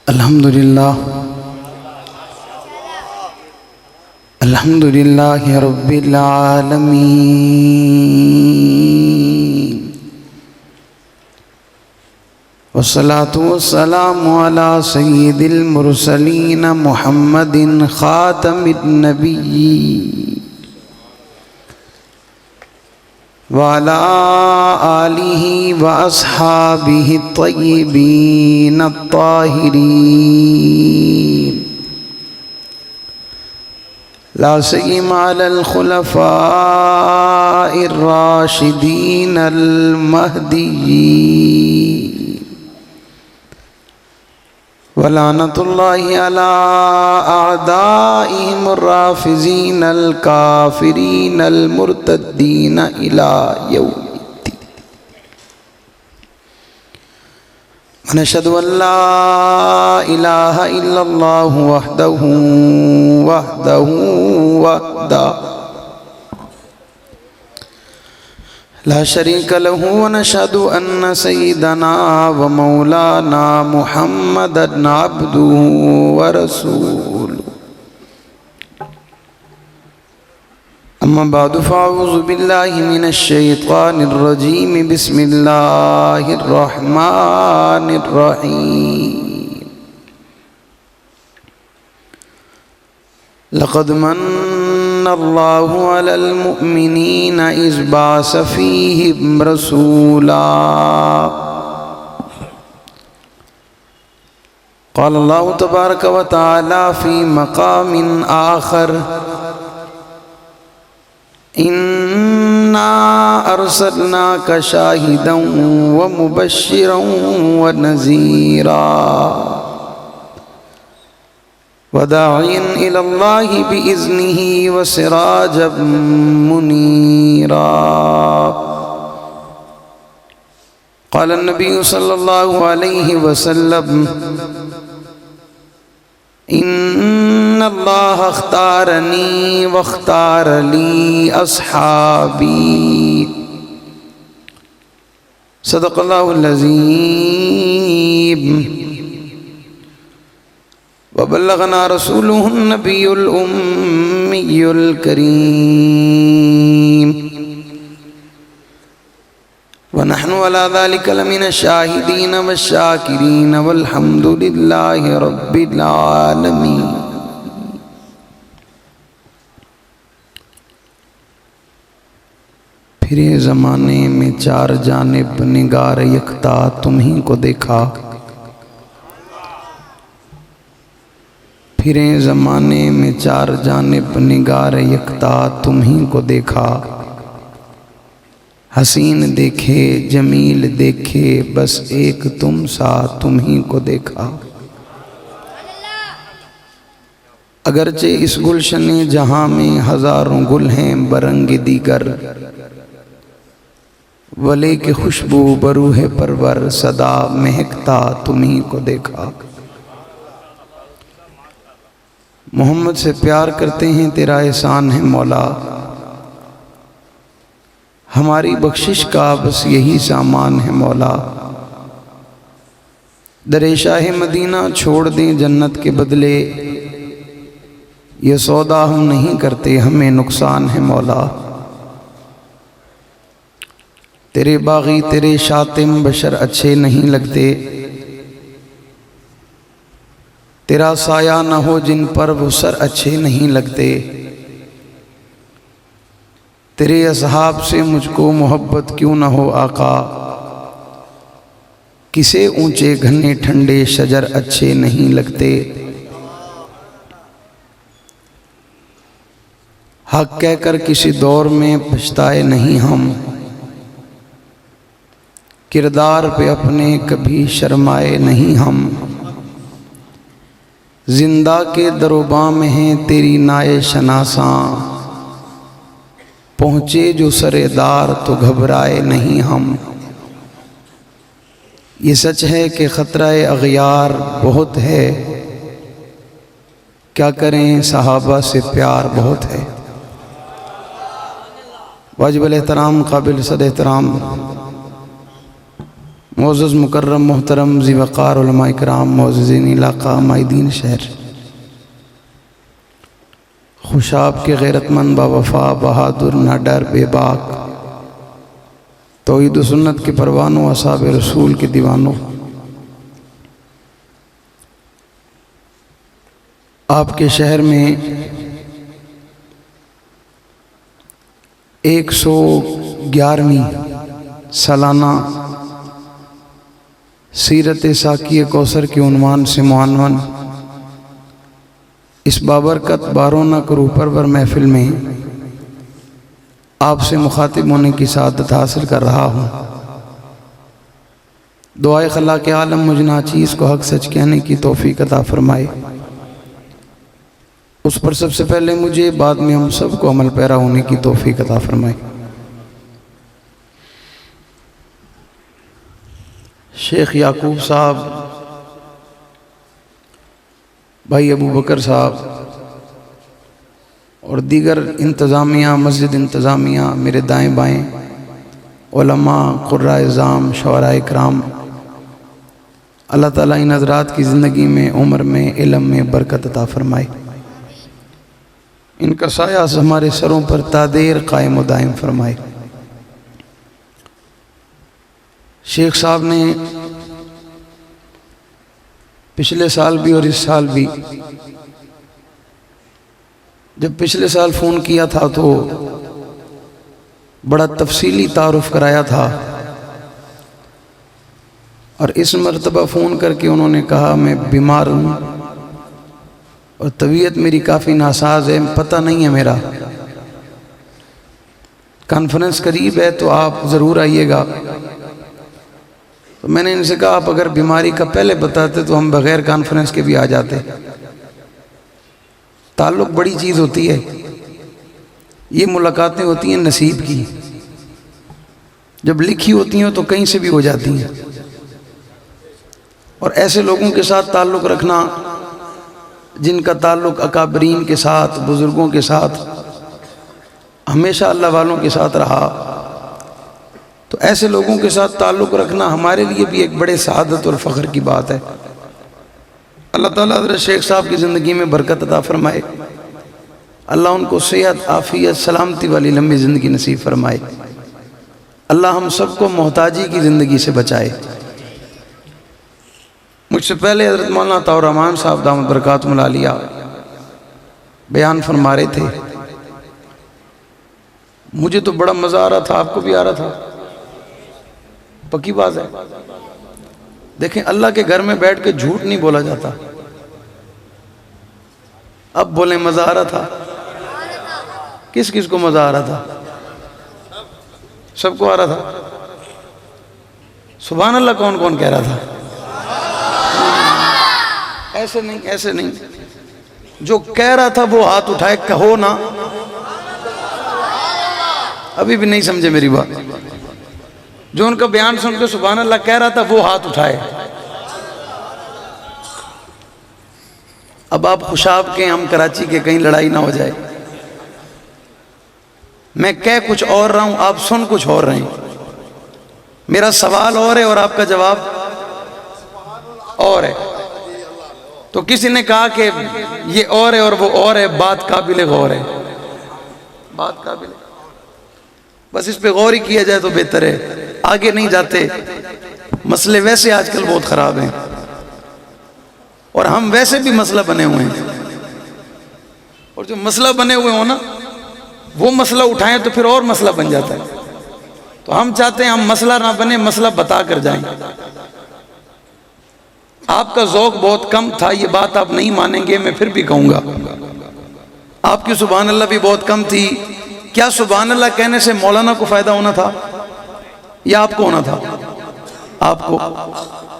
الحمدللہ رب العالمین والصلاة والسلام علی سید المرسلین محمد خاتم النبیین وعلى آلہ واصحابہ الطیبین الطاہرین لا سیما علی الخلفاء الراشدین المہدیین ولعنۃ اللہ علی اعدائہم الرافضین الکافرین المرتدین الی یوم الدین ونشہد ان لا الہ الا اللہ وحدہ لا شریک لہ ونشہد ان سیدنا ومولانا محمدا عبدہ ورسولہ اما بعد فاعوذ باللہ من الشیطان الرجیم بسم اللہ الرحمن الرحیم لقد من اللہ علی المؤمنین اذ بعث فیہم رسولا قال اللہ تبارک و تعالی فی مقام آخر انا ارسلناک شاہدا ومبشرا ونذیرا وداعیا الی اللہ بإذنہ وسراجا منیرا قال النبی صلی اللہ علیہ وسلم ان اللہ اختارنی واختار لی اصحابی صدق اللہ العظیم وبلغنا رسوله النبی الأمی الکریم ونحن على ذلك لمن الشاہدین والشاکرین والحمد للہ رب العالمین۔ پھرے زمانے میں چار جانب نگار یکتا تمہیں کو دیکھا، پھرے زمانے میں چار جانب نگار یکتا تمہیں کو دیکھا، حسین دیکھے جمیل دیکھے بس ایک تم سا تمہیں کو دیکھا۔ اگرچہ اس گلشن جہاں میں ہزاروں گل ہیں برنگ دیگر، ولے کہ خوشبو بروح پرور صدا مہکتا تمہیں کو دیکھا۔ محمد سے پیار کرتے ہیں تیرا احسان ہے مولا، ہماری بخشش کا بس یہی سامان ہے مولا۔ در شاہ مدینہ چھوڑ دیں جنت کے بدلے، یہ سودا ہم نہیں کرتے ہمیں نقصان ہے مولا۔ تیرے باغی تیرے شاتم بشر اچھے نہیں لگتے، تیرا سایہ نہ ہو جن پر وہ سر اچھے نہیں لگتے۔ تیرے اصحاب سے مجھ کو محبت کیوں نہ ہو آقا، کسے اونچے گھنے ٹھنڈے شجر اچھے نہیں لگتے۔ حق کہہ کر کسی دور میں پچھتائے نہیں ہم، کردار پہ اپنے کبھی شرمائے نہیں ہم۔ زندہ کے در و بام میں ہیں تیری نائے شناساں، پہنچے جو سرے دار تو گھبرائے نہیں ہم۔ یہ سچ ہے کہ خطرہ اغیار بہت ہے، کیا کریں صحابہ سے پیار بہت ہے۔ واجب الاحترام قابل صد احترام معزز مکرم محترم ذی وقار علماء کرام، معززین علاقہ، مائدین شہر، خوشاب کے غیرت مند، باوفا، بہادر، ناڈر، بے باک، توحید و سنت کے پروانوں، اصحاب رسول کے دیوانوں، آپ کے شہر میں 111ویں سالانہ سیرت ساقی کوثر کے عنوان سے معنون اس بابرکت بارونق روح پرور محفل میں آپ سے مخاطب ہونے کی سعادت حاصل کر رہا ہوں۔ دعائے خلاق عالم مجھ ناچیز کو حق سچ کہنے کی توفیق عطا فرمائے، اس پر سب سے پہلے مجھے، بعد میں ہم سب کو عمل پیرا ہونے کی توفیق عطا فرمائے۔ شیخ یعقوب صاحب، بھائی ابو بکر صاحب اور دیگر انتظامیہ، مسجد انتظامیہ، میرے دائیں بائیں، علماء، قراء اعظام، شعراء اکرام، اللہ تعالیٰ ان حضرات کی زندگی میں، عمر میں، علم میں برکت عطا فرمائے، ان کا سایہ ہمارے سروں پر تادیر قائم و دائم فرمائے۔ شیخ صاحب نے پچھلے سال بھی اور اس سال بھی، جب پچھلے سال فون کیا تھا تو بڑا تفصیلی تعارف کرایا تھا، اور اس مرتبہ فون کر کے انہوں نے کہا میں بیمار ہوں اور طبیعت میری کافی ناساز ہے، پتہ نہیں ہے میرا، کانفرنس قریب ہے تو آپ ضرور آئیے گا۔ تو میں نے ان سے کہا آپ اگر بیماری کا پہلے بتاتے تو ہم بغیر کانفرنس کے بھی آ جاتے۔ تعلق بڑی چیز ہوتی ہے، یہ ملاقاتیں ہوتی ہیں نصیب کی، جب لکھی ہوتی ہیں تو کہیں سے بھی ہو جاتی ہیں، اور ایسے لوگوں کے ساتھ تعلق رکھنا جن کا تعلق اکابرین کے ساتھ، بزرگوں کے ساتھ، ہمیشہ اللہ والوں کے ساتھ رہا، تو ایسے لوگوں کے ساتھ تعلق رکھنا ہمارے لیے بھی ایک بڑے سعادت اور فخر کی بات ہے۔ اللہ تعالیٰ حضرت شیخ صاحب کی زندگی میں برکت عطا فرمائے، اللہ ان کو صحت، عافیت، سلامتی والی لمبی زندگی نصیب فرمائے، اللہ ہم سب کو محتاجی کی زندگی سے بچائے۔ مجھ سے پہلے حضرت مولانا عطاء الرحمن صاحب دامت برکاتہم العالیہ بیان فرما رہے تھے، مجھے تو بڑا مزہ آ رہا تھا، آپ کو بھی آ رہا تھا، پکی بات ہے۔ دیکھیں اللہ کے گھر میں بیٹھ کے جھوٹ نہیں بولا جاتا، اب بولیں مزہ آ رہا تھا، کس کس کو مزہ آ رہا تھا؟ سب کو آ رہا تھا؟ سبحان اللہ کون کون کہہ رہا تھا؟ ایسے نہیں، ایسے نہیں، جو کہہ رہا تھا وہ ہاتھ اٹھائے، کہو نا، ابھی بھی نہیں سمجھے میری بات، جو ان کا بیان سن کے سبحان اللہ کہہ رہا تھا وہ ہاتھ اٹھائے۔ اب آپ خوشاب کے، ہم کراچی کے، کہیں لڑائی نہ ہو جائے، میں کہہ کچھ اور رہا ہوں، آپ سن کچھ اور رہے ہیں، میرا سوال اور ہے اور آپ کا جواب اور ہے، تو کسی نے کہا کہ یہ اور ہے اور وہ اور ہے، بات قابل غور ہے، بات قابل ہے، بس اس پہ غور ہی کیا جائے تو بہتر ہے، آگے نہیں جاتے، مسئلے ویسے آج کل بہت خراب ہیں، اور ہم ویسے بھی مسئلہ بنے ہوئے ہیں، اور جو مسئلہ بنے ہوئے ہوں نا وہ مسئلہ اٹھائیں تو پھر اور مسئلہ بن جاتا ہے، تو ہم چاہتے ہیں ہم مسئلہ نہ بنے، مسئلہ بتا کر جائیں۔ آپ کا ذوق بہت کم تھا، یہ بات آپ نہیں مانیں گے، میں پھر بھی کہوں گا، آپ کی سبحان اللہ بھی بہت کم تھی۔ کیا سبحان اللہ کہنے سے مولانا کو فائدہ ہونا تھا یا آپ کو ہونا تھا؟ آپ کو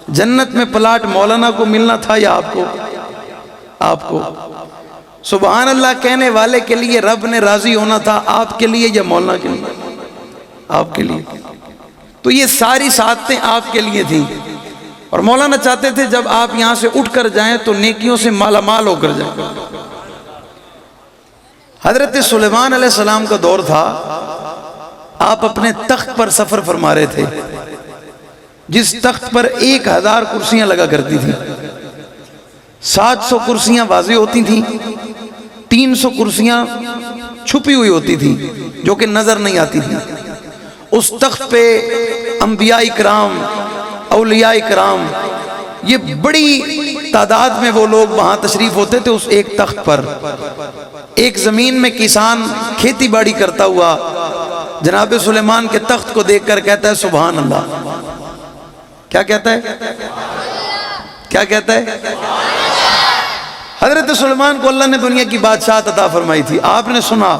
جنت میں پلاٹ مولانا کو ملنا تھا یا آپ کو؟ آپ کو سبحان اللہ کہنے والے کے لیے رب نے راضی ہونا تھا، آپ کے لیے یا مولانا کے لیے؟ آپ کے لیے۔ تو یہ ساری سعادتیں آپ کے لیے تھیں، اور مولانا چاہتے تھے جب آپ یہاں سے اٹھ کر جائیں تو نیکیوں سے مالا مال ہو کر جائیں۔ حضرت سلیمان علیہ السلام کا دور تھا، آپ اپنے تخت پر سفر فرما رہے تھے، جس تخت پر 1000 کرسیاں لگا کرتی تھیں، 700 کرسیاں واضح ہوتی تھیں، 300 کرسیاں چھپی ہوئی ہوتی تھیں جو کہ نظر نہیں آتی تھیں۔ اس تخت پہ انبیاء کرام، اولیاء کرام، یہ بڑی تعداد میں وہ لوگ وہاں تشریف ہوتے تھے اس ایک تخت پر۔ ایک زمین میں کسان کھیتی باڑی کرتا ہوا جناب سلیمان کے تخت کو دیکھ کر کہتا ہے سبحان اللہ۔ کیا کہتا ہے؟ کیا کہتا ہے؟ حضرت سلیمان کو اللہ نے دنیا کی بادشاہت عطا فرمائی تھی، آپ نے سنا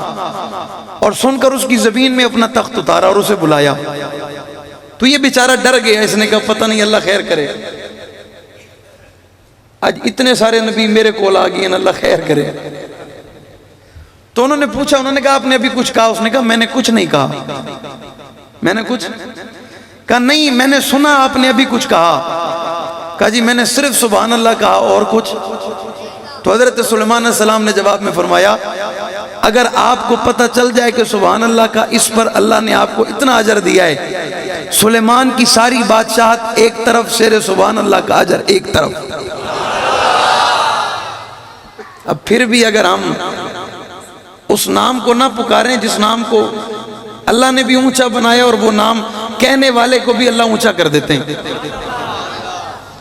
اور سن کر اس کی زمین میں اپنا تخت اتارا اور اسے بلایا، تو یہ بیچارہ ڈر گیا، اس نے کہا پتہ نہیں اللہ خیر کرے، آج اتنے سارے نبی میرے کول آ گئے ہیں، اللہ خیر کرے۔ تو انہوں نے پوچھا، انہوں نے کہا آپ نے ابھی کچھ کہا؟ اس نے کہا میں نے کچھ نہیں کہا۔ میں نے کچھ کہا نہیں، میں نے سنا آپ نے ابھی کچھ کہا۔ کہا جی میں نے صرف سبحان اللہ کہا، اور کچھ؟ تو حضرت سلیمان علیہ السلام نے جواب میں فرمایا اگر آپ کو پتہ چل جائے کہ سبحان اللہ کا، اس پر اللہ نے آپ کو اتنا اجر دیا ہے، سلیمان کی ساری بادشاہت ایک طرف، شیر سبحان اللہ کا اجر ایک طرف۔ اب پھر بھی اگر ہم اس نام کو نہ پکاریں جس نام کو اللہ نے بھی اونچا بنایا، اور وہ نام کہنے والے کو بھی اللہ اونچا کر دیتے ہیں،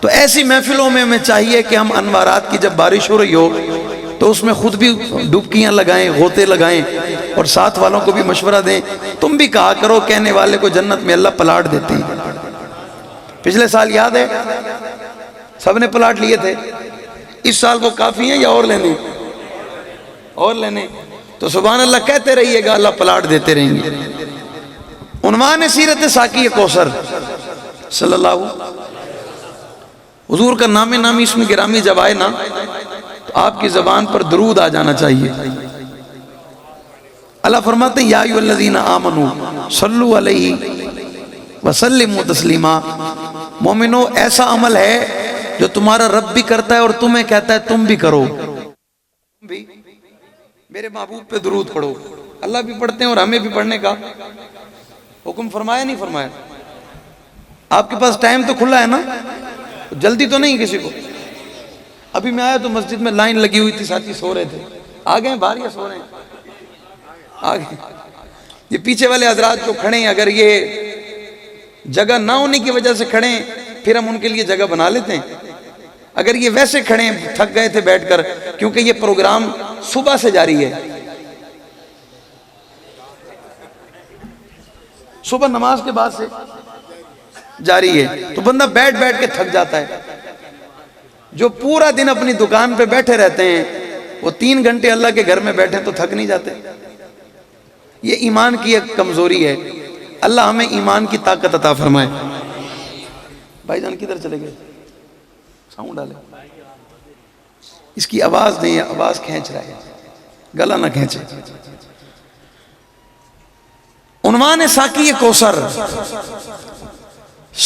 تو ایسی محفلوں میں ہمیں چاہیے کہ ہم انوارات کی جب بارش ہو رہی ہو تو اس میں خود بھی ڈبکیاں لگائیں، غوطے لگائیں، اور ساتھ والوں کو بھی مشورہ دیں، تم بھی کہا کرو کہنے والے کو جنت میں اللہ پلاٹ دیتے ہیں۔ پچھلے سال یاد ہے سب نے پلاٹ لیے تھے، اس سال وہ کافی ہیں یا اور لینے؟ اور لینے؟ تو سبحان اللہ کہتے رہیے گا، اللہ پلاٹ دیتے رہیں گے۔ عنوان سیرت ساقی کوثر صلی اللہ، حضور کا نام نامی اسم گرامی جب آئے نا تو آپ کی زبان پر درود آ جانا چاہیے۔ اللہ فرماتے ہیں یا ایھا الذین آمنوا صلوا علیہ وسلموا تسلیما، مومنو ایسا عمل ہے جو تمہارا رب بھی کرتا ہے اور تمہیں کہتا ہے تم بھی کرو، تم بھی میرے محبوب پہ درود پڑھو۔ اللہ بھی پڑھتے ہیں اور ہمیں بھی پڑھنے کا حکم فرمایا نہیں فرمایا؟ آپ کے پاس ٹائم تو کھلا ہے نا، جلدی تو نہیں کسی کو؟ ابھی میں آیا تو مسجد میں لائن لگی ہوئی تھی، ساتھی سو رہے تھے، آ گئے باہر یا سو رہے ہیں؟ آ گئے۔ یہ پیچھے والے حضرات جو کھڑے ہیں، اگر یہ جگہ نہ ہونے کی وجہ سے کھڑے ہیں پھر ہم ان کے لیے جگہ بنا لیتے ہیں، اگر یہ ویسے کھڑے ہیں تھک گئے تھے بیٹھ کر، کیونکہ یہ پروگرام صبح سے جاری ہے، صبح نماز کے بعد سے جاری ہے، تو بندہ بیٹھ بیٹھ کے تھک جاتا ہے۔ جو پورا دن اپنی دکان پہ بیٹھے رہتے ہیں وہ 3 گھنٹے اللہ کے گھر میں بیٹھے تو تھک نہیں جاتے؟ یہ ایمان کی ایک کمزوری ہے، اللہ ہمیں ایمان کی طاقت عطا فرمائے۔ بھائی جان کدھر چلے گئے؟ ساؤنڈ ڈالے، اس کی آواز نہیں ہے، آواز کھینچ رہا ہے، گلا نہ کھینچے۔ عنوان ساقی کوثر،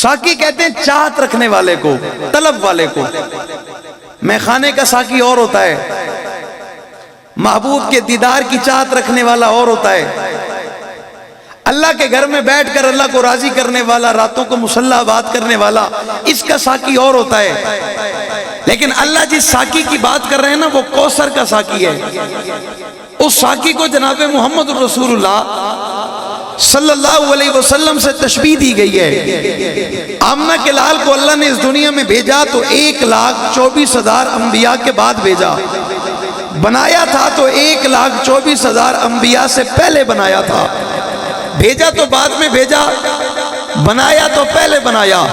ساقی کہتے ہیں چاہت رکھنے والے کو، طلب والے کو۔ میخانے کا ساقی اور ہوتا ہے، محبوب کے دیدار کی چاہت رکھنے والا اور ہوتا ہے، اللہ کے گھر میں بیٹھ کر اللہ کو راضی کرنے والا، راتوں کو مصلی آباد کرنے والا، اس کا ساقی اور ہوتا ہے۔ لیکن اللہ جس ساقی کی بات کر رہے ہیں نا وہ کوثر کا ساقی ہے۔ اس ساقی کو جناب محمد رسول اللہ صلی اللہ علیہ وسلم سے تشبیہ دی گئی ہے۔ آمنہ کے لال کو اللہ نے اس دنیا میں بھیجا تو 1,24,000 انبیاء کے بعد بھیجا، بنایا تھا تو 1,24,000 انبیاء سے پہلے بنایا تھا، بھیجا تو بعد میں بھیجا، بنایا تو پہلے بنایا۔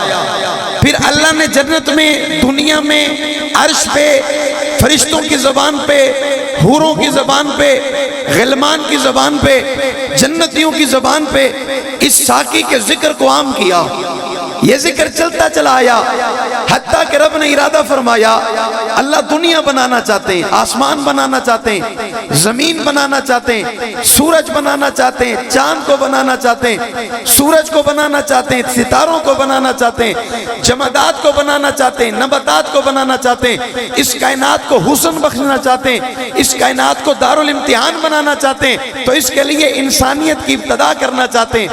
پھر اللہ نے جنت میں، دنیا میں، عرش پہ، فرشتوں کی زبان پہ، حوروں کی زبان پہ، غلمان کی زبان پہ، جنتیوں کی زبان پہ اس ساقی کے ذکر کو عام کیا۔ یہ ذکر چلتا چلا آیا، حتیٰ کہ رب نے ارادہ فرمایا اللہ دنیا بنانا چاہتے ہیں، آسمان بنانا چاہتے ہیں، زمین بنانا چاہتے ہیں، سورج بنانا چاہتے ہیں، چاند کو بنانا چاہتے ہیں، سورج کو بنانا چاہتے ہیں، ستاروں کو بنانا چاہتے ہیں، جمادات کو بنانا چاہتے ہیں، نباتات کو بنانا چاہتے ہیں، اس کائنات کو حسن بخشنا چاہتے ہیں، اس کائنات کو دارالامتحان بنانا چاہتے ہیں، تو اس کے لیے انسانیت کی ابتدا کرنا چاہتے ہیں،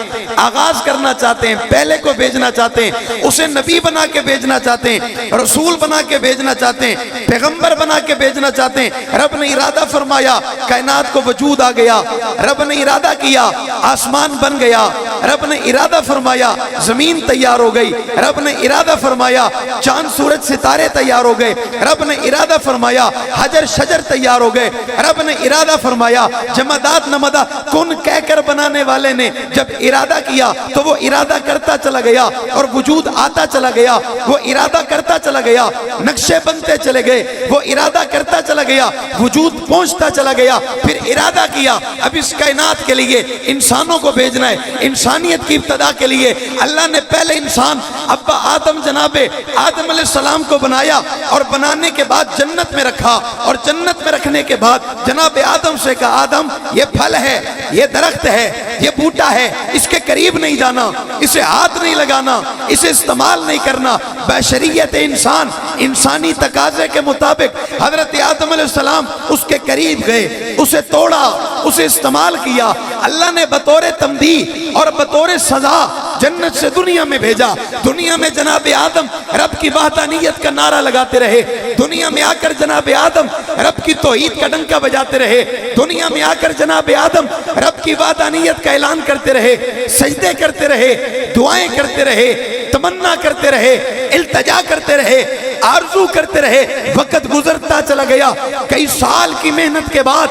آغاز کرنا چاہتے ہیں، پہلے کو بھیجنا چاہتے ہیں۔ چاہتے ہیں، اسے نبی بنا کے بھیجنا چاہتے ہیں، رسول بنا کے بھیجنا چاہتے ہیں، پیغمبر بنا کے بھیجنا چاہتے ہیں۔ رب نے ارادہ فرمایا، کائنات کو وجود آ گیا۔ رب نے ارادہ کیا، آسمان بن گیا۔ رب نے ارادہ فرمایا، زمین تیار ہو گئی۔ رب نے ارادہ فرمایا، چاند سورج ستارے تیار ہو گئے۔ رب نے ارادہ فرمایا، حجر شجر تیار ہو گئے۔ رب نے ارادہ فرمایا، جمادات نمادات کن کہہ کر بنانے والے نے جب ارادہ کیا تو وہ ارادہ کرتا چلا گیا اور وجود آتا چلا گیا۔ وہ ارادہ کرتا چلا گیا، نقشے بنتے چلے گئے۔ وہ ارادہ کرتا چلا گیا، وجود پہنچتا چلا گیا۔ پھر ارادہ کیا، اب اس کائنات کے لیے انسانوں کو بھیجنا ہے۔ انسانیت کی ابتدا کے لیے اللہ نے پہلے انسان ابا آدم جناب آدم علیہ السلام کو بنایا، اور بنانے کے بعد جنت میں رکھا، اور جنت میں رکھنے کے بعد جناب آدم سے کہا، آدم یہ پھل ہے، یہ درخت ہے، یہ بوٹا ہے، اس کے قریب نہیں جانا، اسے ہاتھ نہیں لگانا، اسے استعمال نہیں کرنا۔ بشریت انسان انسانی تقاضے کے مطابق حضرت آدم علیہ السلام اس کے قریب گئے، اسے توڑا، اسے استعمال کیا۔ اللہ نے بطور تمدید اور بطور سزا جنت سے دنیا میں بھیجا۔ دنیا میں جناب آدم رب کی وحدانیت کا نعرہ لگاتے رہے۔ دنیا میں آ کر جناب آدم رب کی توحید کا ڈنکا بجاتے رہے۔ دنیا میں آ کر جناب آدم رب کی وحدانیت کا اعلان کرتے رہے، سجدے کرتے رہے، دعائیں کرتے رہے، تمنا کرتے رہے، التجا کرتے رہے، آرزو کرتے رہے۔ وقت گزرتا چلا گیا، کئی سال کی محنت کے بعد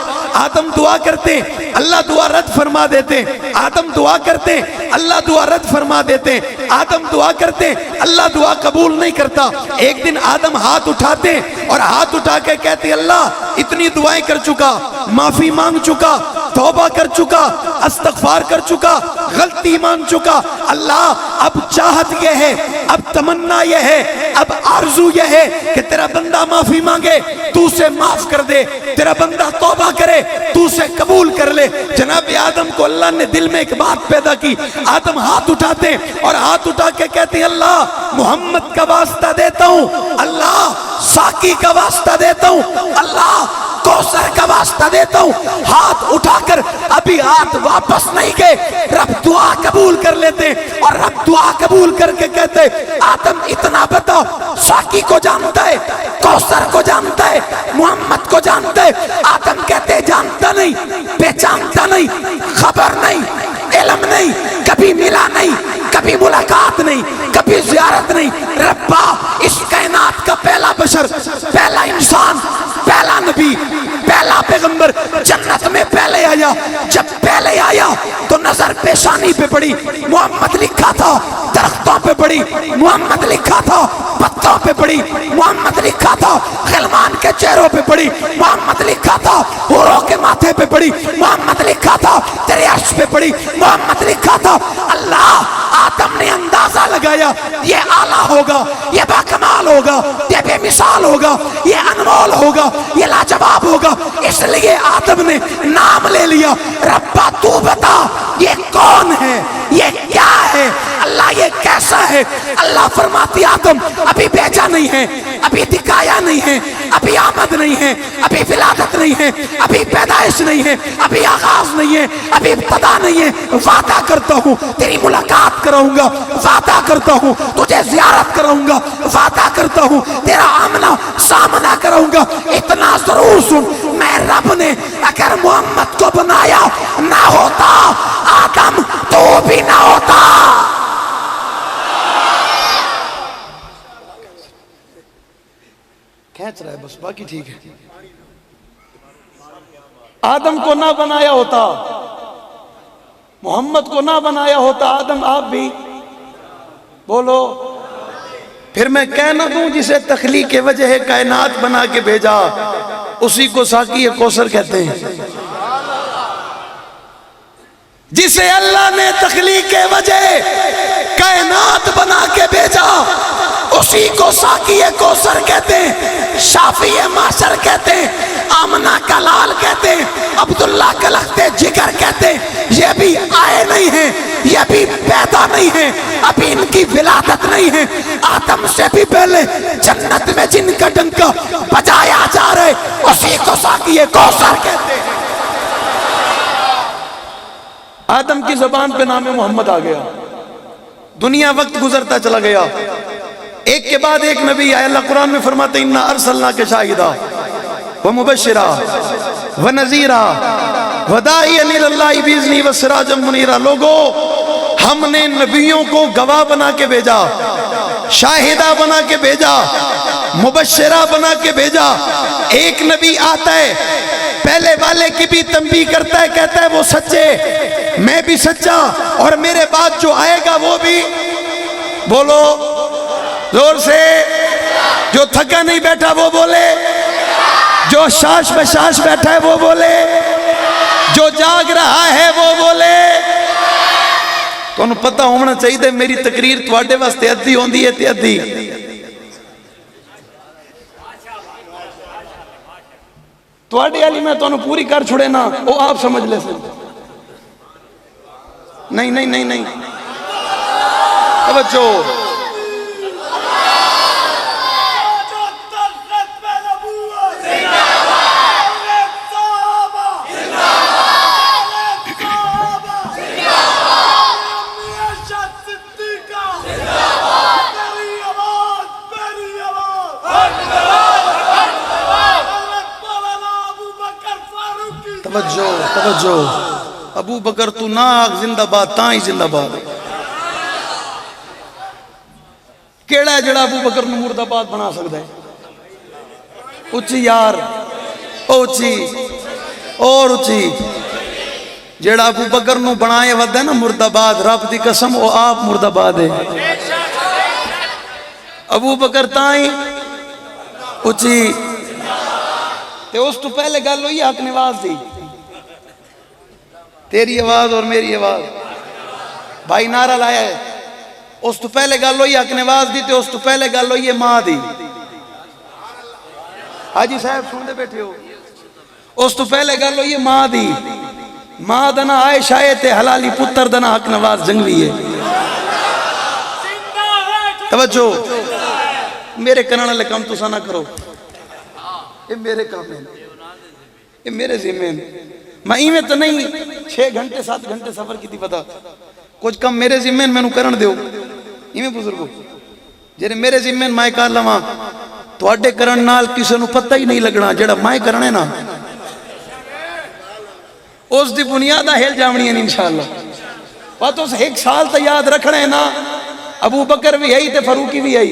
آدم دعا کرتے، اللہ دعا رد فرما دیتے۔ آدم دعا کرتے، اللہ دعا رد فرما دیتے۔ آدم دعا کرتے، اللہ دعا قبول نہیں کرتا۔ ایک دن آدم ہاتھ اٹھاتے اور ہاتھ اٹھا کے کہتے، اللہ اتنی دعائیں کر چکا، معافی مانگ چکا، توبہ کر چکا، استغفار کر چکا، غلطی مان چکا۔ اللہ اب چاہت یہ ہے، اب تمنا یہ ہے، اب آرزو یہ ہے کہ تیرا بندہ معافی مانگے تو اسے معاف کر دے، تیرا بندہ توبہ کرے تو اسے قبول کر لے۔ جناب آدم کو اللہ نے دل میں ایک بات پیدا کی۔ آدم ہاتھ اٹھاتے اور ہاتھ اٹھا کے کہتے ہیں، اللہ محمد کا واسطہ دیتا ہوں، اللہ ساقی کا واسطہ دیتا ہوں، اللہ کوثر کا واسطہ دیتا ہوں۔ ہاتھ اٹھا کر ابھی ہاتھ واپس نہیں گئے، رب دعا قبول کر لیتے، اور رب دعا قبول کر کے کہتے، آدم اتنا بتا، ساقی کو جانتا ہے، کوثر کو جانتا ہے، محمد کو جانتا ہے؟ آدم کہتے جانتا نہیں، پہچانتا نہیں، خبر نہیں، علم نہیں، کبھی ملا نہیں، کبھی ملاقات نہیں، کبھی زیارت نہیں۔ ربا اس کائنات کا پہلا بشر، پہلا انسان، پہلا نبی، پہلا پیغمبر جنت میں پہلے آیا۔ جب پہلے آیا تو نظر پیشانی پہ پڑی، محمد لکھا تھا۔ درختوں پہ پڑی، محمد لکھا تھا۔ پتوں پہ پڑی، محمد لکھا تھا۔ غلمان کے چہروں پہ پڑی، محمد لکھا تھا۔ حوروں کے ماتھے پہ پڑی، محمد لکھا تھا۔ تیرے عرش پہ پڑی، محمد لکھا تھا۔ اللہ آدم نے اندازہ لگایا، یہ اعلیٰ ہوگا، یہ باکمال ہوگا، یہ بے مثال ہوگا، یہ انمول ہوگا، یہ لاجواب ہوگا۔ اس لیے آدم نے نام لے لیا، ربا تو بتا یہ کون ہے، یہ کیا ہے، اللہ یہ کیسا ہے؟ اللہ فرماتی آدم ابھی بھیجا نہیں ہے، ابھی دکھایا نہیں ہے، ابھی آمد نہیں ہے، ابھی ولادت نہیں ہے، ابھی پیدائش نہیں ہے، ابھی آغاز نہیں ہے، ابھی ابتدا نہیں ہے۔ وعدہ کرتا ہوں تیری ملاقات کراؤں گا، وعدہ کرتا ہوں تجھے زیارت کراؤں گا، وعدہ کرتا ہوں تیرا آمنا سامنا کراؤں گا۔ اتنا ضرور سن، میں رب نے اگر محمد کو بنایا نہ ہوتا آدم تو بھی نہ ہوتا۔ کھینچ رہا ہے بس، باقی ٹھیک ہے۔ آدم کو نہ بنایا ہوتا، محمد کو نہ بنایا ہوتا، آدم آپ بھی بولو، پھر میں کہہ نہ دوں جسے تخلیق وجہ کائنات بنا کے بھیجا اسی کو ساقی کوثر کہتے ہیں۔ جسے اللہ نے تخلیق وجہ کائنات بنا کے بھیجا اسی کو ساقی کوثر کہتے ہیں، شافی معاشر کہتے ہیں، آمنہ کا لال کہتے ہیں، عبداللہ کا لخت جگر کہتے ہیں۔ یہ بھی آئے نہیں ہیں، یہ بھی پیدا نہیں ہیں، ابھی ان کی ولادت نہیں ہے۔ آدم سے بھی پہلے جنت میں جن کا ڈنکا بجایا جا رہا ہے اسی کو ساقی کوثر کہتے ہیں۔ آدم کی زبان پہ نام محمد آ گیا، دنیا وقت گزرتا چلا گیا، ایک کے بعد ایک نبی آئے. اللہ قرآن میں فرماتے ہیں اِنَّا أَرْسَلْنَاكَ شَاهِدًا وَمُبَشِّرًا وَنَذِيرًا وَدَاعِيًا إِلَى اللَّهِ بِإِذْنِهِ وَسِرَاجًا مُنِيرًا. لوگو ہم نے نبیوں کو گواہ بنا کے بھیجا، شاہدہ بنا کے بھیجا، مبشرہ بنا کے بھیجا. ایک نبی آتا ہے، پہلے والے کی بھی تنبیہ کرتا ہے، کہتا ہے وہ سچے، میں بھی سچا، اور میرے بعد جو آئے گا وہ بھی، بولو زور سے، جو تھکا نہیں بیٹھا وہ بولے، جو شاش بشاش بیٹھا ہے وہ بولے، جو جاگ رہا ہے وہ بولے. تو انہوں پتہ ہونا چاہیے میری تقریر تواڈے واسطے ادھی ہوندی ہے تے ادھی تواڈے والی میں تو انہوں پوری کر چھڑے نا، وہ آپ سمجھ لے سن. نہیں نہیں نہیں نہیں توجہ. توجہ توجہ. ابو بکر تو ناک زندہ باد تائیں زندہ باد. کیڑا ہے جڑا ابو بکر نو مردہ باد بنا سکتا ہے؟ اچھی یار، اچھی اور اچھی. جڑا ابو بکر نو بنائے ود ہے نا مردہ باد، رب دی قسم وہ آپ مردہ باد ہے. ابو بکر تائیں اچھی. تے اس تو پہلے گل ہوئی حق نواز دی، تیری آواز اور میری آواز. بھائی نعرہ لایا ہے. اس تو پہلے گل ہوئی حق نواز دی، تے اس تو پہلے گل ہوئی ہے ماں دی. حاجی صاحب سنتے بیٹھے ہو. اس تو پہلے گل ہوئی ہے ماں دی. ماں دنا عائشہ ہے تے حلالی پتر دنا حق نواز جنگلی ہے. توجہ. میرے کرنے والے کام تو نہ کرو، یہ میرے کام ہیں، یہ میرے ذمہ ہیں. میں ایویں تو نہیں 6 گھنٹے 7 گھنٹے سفر کی تھی پتا، کچھ کم میرے ذمہ میں کرن دیو. ایویں بزرگو جڑے میرے ذمہ میں کر لواں، تواڈے کرن نال کسے نو پتہ ہی نہیں لگنا. جڑا میں کرنا ہے نا اس دی بنیاد ہل جاونی ہے انشاءاللہ. بات اس 1 سال تو یاد رکھنا ہے نا. ابو بکر بھی ہے تے فاروقی بھی ہے.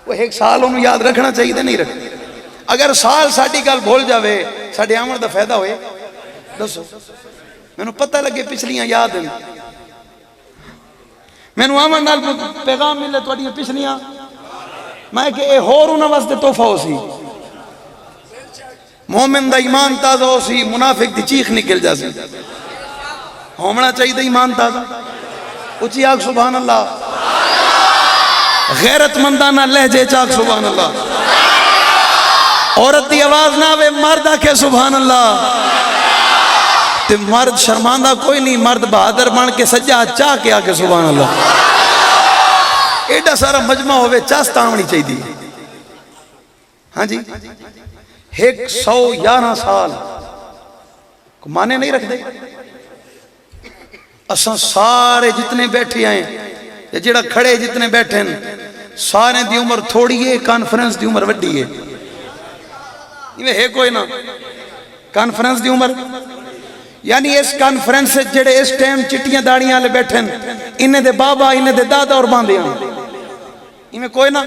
وہ 1 سال انہوں یاد رکھنا چاہیے نہیں رکھ. اگر سال ساڑی گل بھول جاوے ساڑے آمن دا فائدہ ہوئے دسو. میں نے پتہ لگے پچھلیاں یاد ہیں. میں نے آمن نال پیغام ملے تو اڈیاں پچھلیاں میں کہ اے ہور انہاں واسطے تحفہ ہو سی. مومن دا ایمان تازہ ہو سی، منافق دی چیخ نکل جا سی. ہونا چاہیے ایمان تازہ. اچھی آگ سبحان اللہ. غیرت مندانہ لہجے چاک سبحان اللہ. عورت دی آواز نہ وے مرد آکھے سبحان اللہ. تے مرد شرماندہ کوئی نہیں، مرد بہادر بن کے سجا چاہ کے آکے سبحان اللہ. ایڈا سارا مجمع ہوئے چاست آمنی چاہیے. ہاں جی 111 سال کو مانے نہیں رکھ دے. اساں سارے جتنے بیٹھے آئیں یا جڑا کھڑے جتنے بیٹھے ہیں سارے دی عمر تھوڑی ہے، کانفرنس دی عمر وڈی ہے. یہ ہے کوئی نہ کانفرنس دی عمر، یعنی اس کانفرنس سے جڑے اس ٹائم چٹیاں داڑیاں لے بیٹھے ہیں انہیں دے بابا انہیں دے دادا اور باندھے ہیں. انہیں کوئی نہ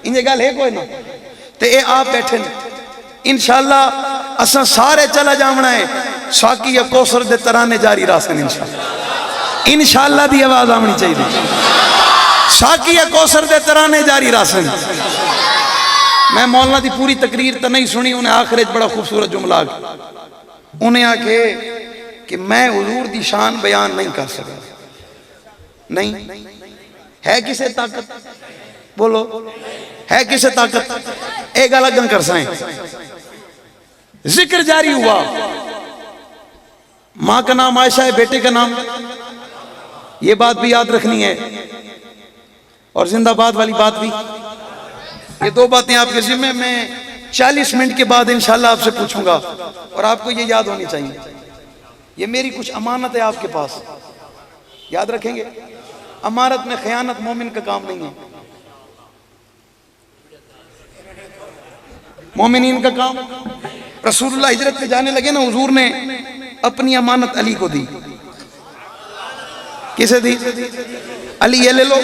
انہیں گل ہے کوئی نہ. تے اے آپ بیٹھے ہیں انشاءاللہ. اساں سارے چلا جامنا ہے. ساکی یا کوثر دے ترانے جاری راسن انشاءاللہ. انشاءاللہ دی آواز آمنی چاہیے. ساکی یا کوثر دے ترانے جاری راسن. میں مولانا دی پوری تقریر تا نہیں سنی. انہیں آخر ایک بڑا خوبصورت جملہ آگا. انہیں آکھے کہ میں حضور دی شان بیان نہیں کر سکتا. نہیں ہے کسے طاقت؟ بولو ہے کسے طاقت؟ ایک الگ گن کر سائیں. ذکر جاری ہوا. ماں کا نام عائشہ ہے، بیٹے کا نام. یہ بات بھی یاد رکھنی ہے اور زندہ باد والی بات بھی. یہ 2 باتیں آپ کے ذمہ میں 40 منٹ کے بعد انشاءاللہ آپ سے پوچھوں گا اور آپ کو یہ یاد ہونی چاہیے. یہ میری کچھ امانت ہے آپ کے پاس. یاد رکھیں گے؟ امارت میں خیانت مومن کا کام نہیں ہے، مومنین کا کام۔ رسول اللہ ہجرت پہ جانے لگے نا، حضور نے اپنی امانت علی کو دی۔ کسے دی؟ علی یہ لے لو،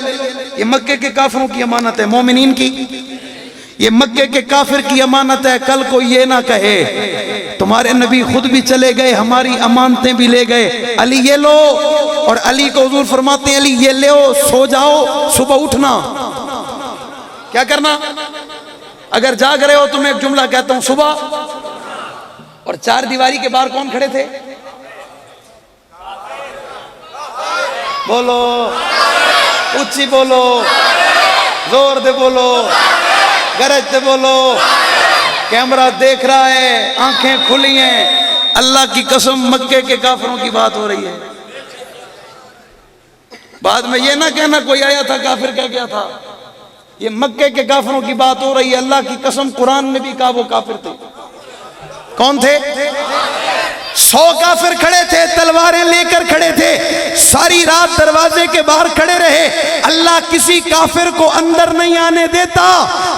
یہ مکے کے کافروں کی امانت ہے، مومنین کی یہ مکے کے کافر کی امانت ہے۔ کل کو یہ نہ کہے تمہارے نبی خود بھی چلے گئے، ہماری امانتیں بھی لے گئے، علی یہ لو۔ اور علی کو حضور فرماتے ہیں علی یہ لو، سو جاؤ، صبح اٹھنا کیا کرنا؟ اگر جاگ رہے ہو تو میں ایک جملہ کہتا ہوں، صبح۔ اور چار دیواری کے باہر کون کھڑے تھے؟ بولو، اچھی بولو، زور دے بولو، گرج دے بولو۔ کیمرہ دیکھ رہا ہے، آنکھیں کھلی ہیں، اللہ کی قسم مکے کے کافروں کی بات ہو رہی ہے۔ بعد میں یہ نہ کہنا کوئی آیا تھا کافر کہہ گیا تھا، یہ مکے کے کافروں کی بات ہو رہی ہے۔ اللہ کی قسم قرآن نے بھی کہا وہ کافر تھے۔ کون تھے؟ 100 کافر کھڑے تھے، تلواریں لے کر کھڑے تھے، ساری رات دروازے کے باہر کھڑے رہے۔ اللہ کسی کافر کو اندر نہیں آنے دیتا،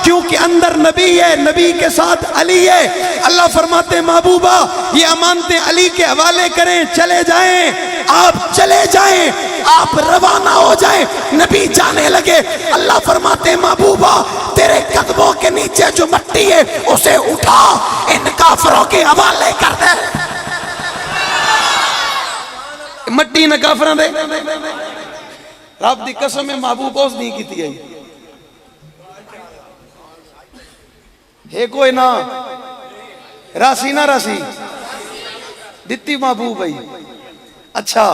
کیونکہ اندر نبی ہے، نبی کے ساتھ علی ہے۔ اللہ فرماتے ہیں محبوبہ یہ امانتیں علی کے حوالے کریں، چلے جائیں، آپ چلے جائیں، آپ روانہ ہو جائیں۔ نبی جانے لگے، اللہ فرماتے ہیں محبوبہ تیرے قدموں کے نیچے جو مٹی ہے اسے اٹھا، ان کافروں کے حوالے کر دے۔ مٹی نہ کافراں دے، رب دی قسم ہے محبوب اس نہیں کیتی ہے کوئی نہ راسی نہ راسی دتی محبوب ہے۔ اچھا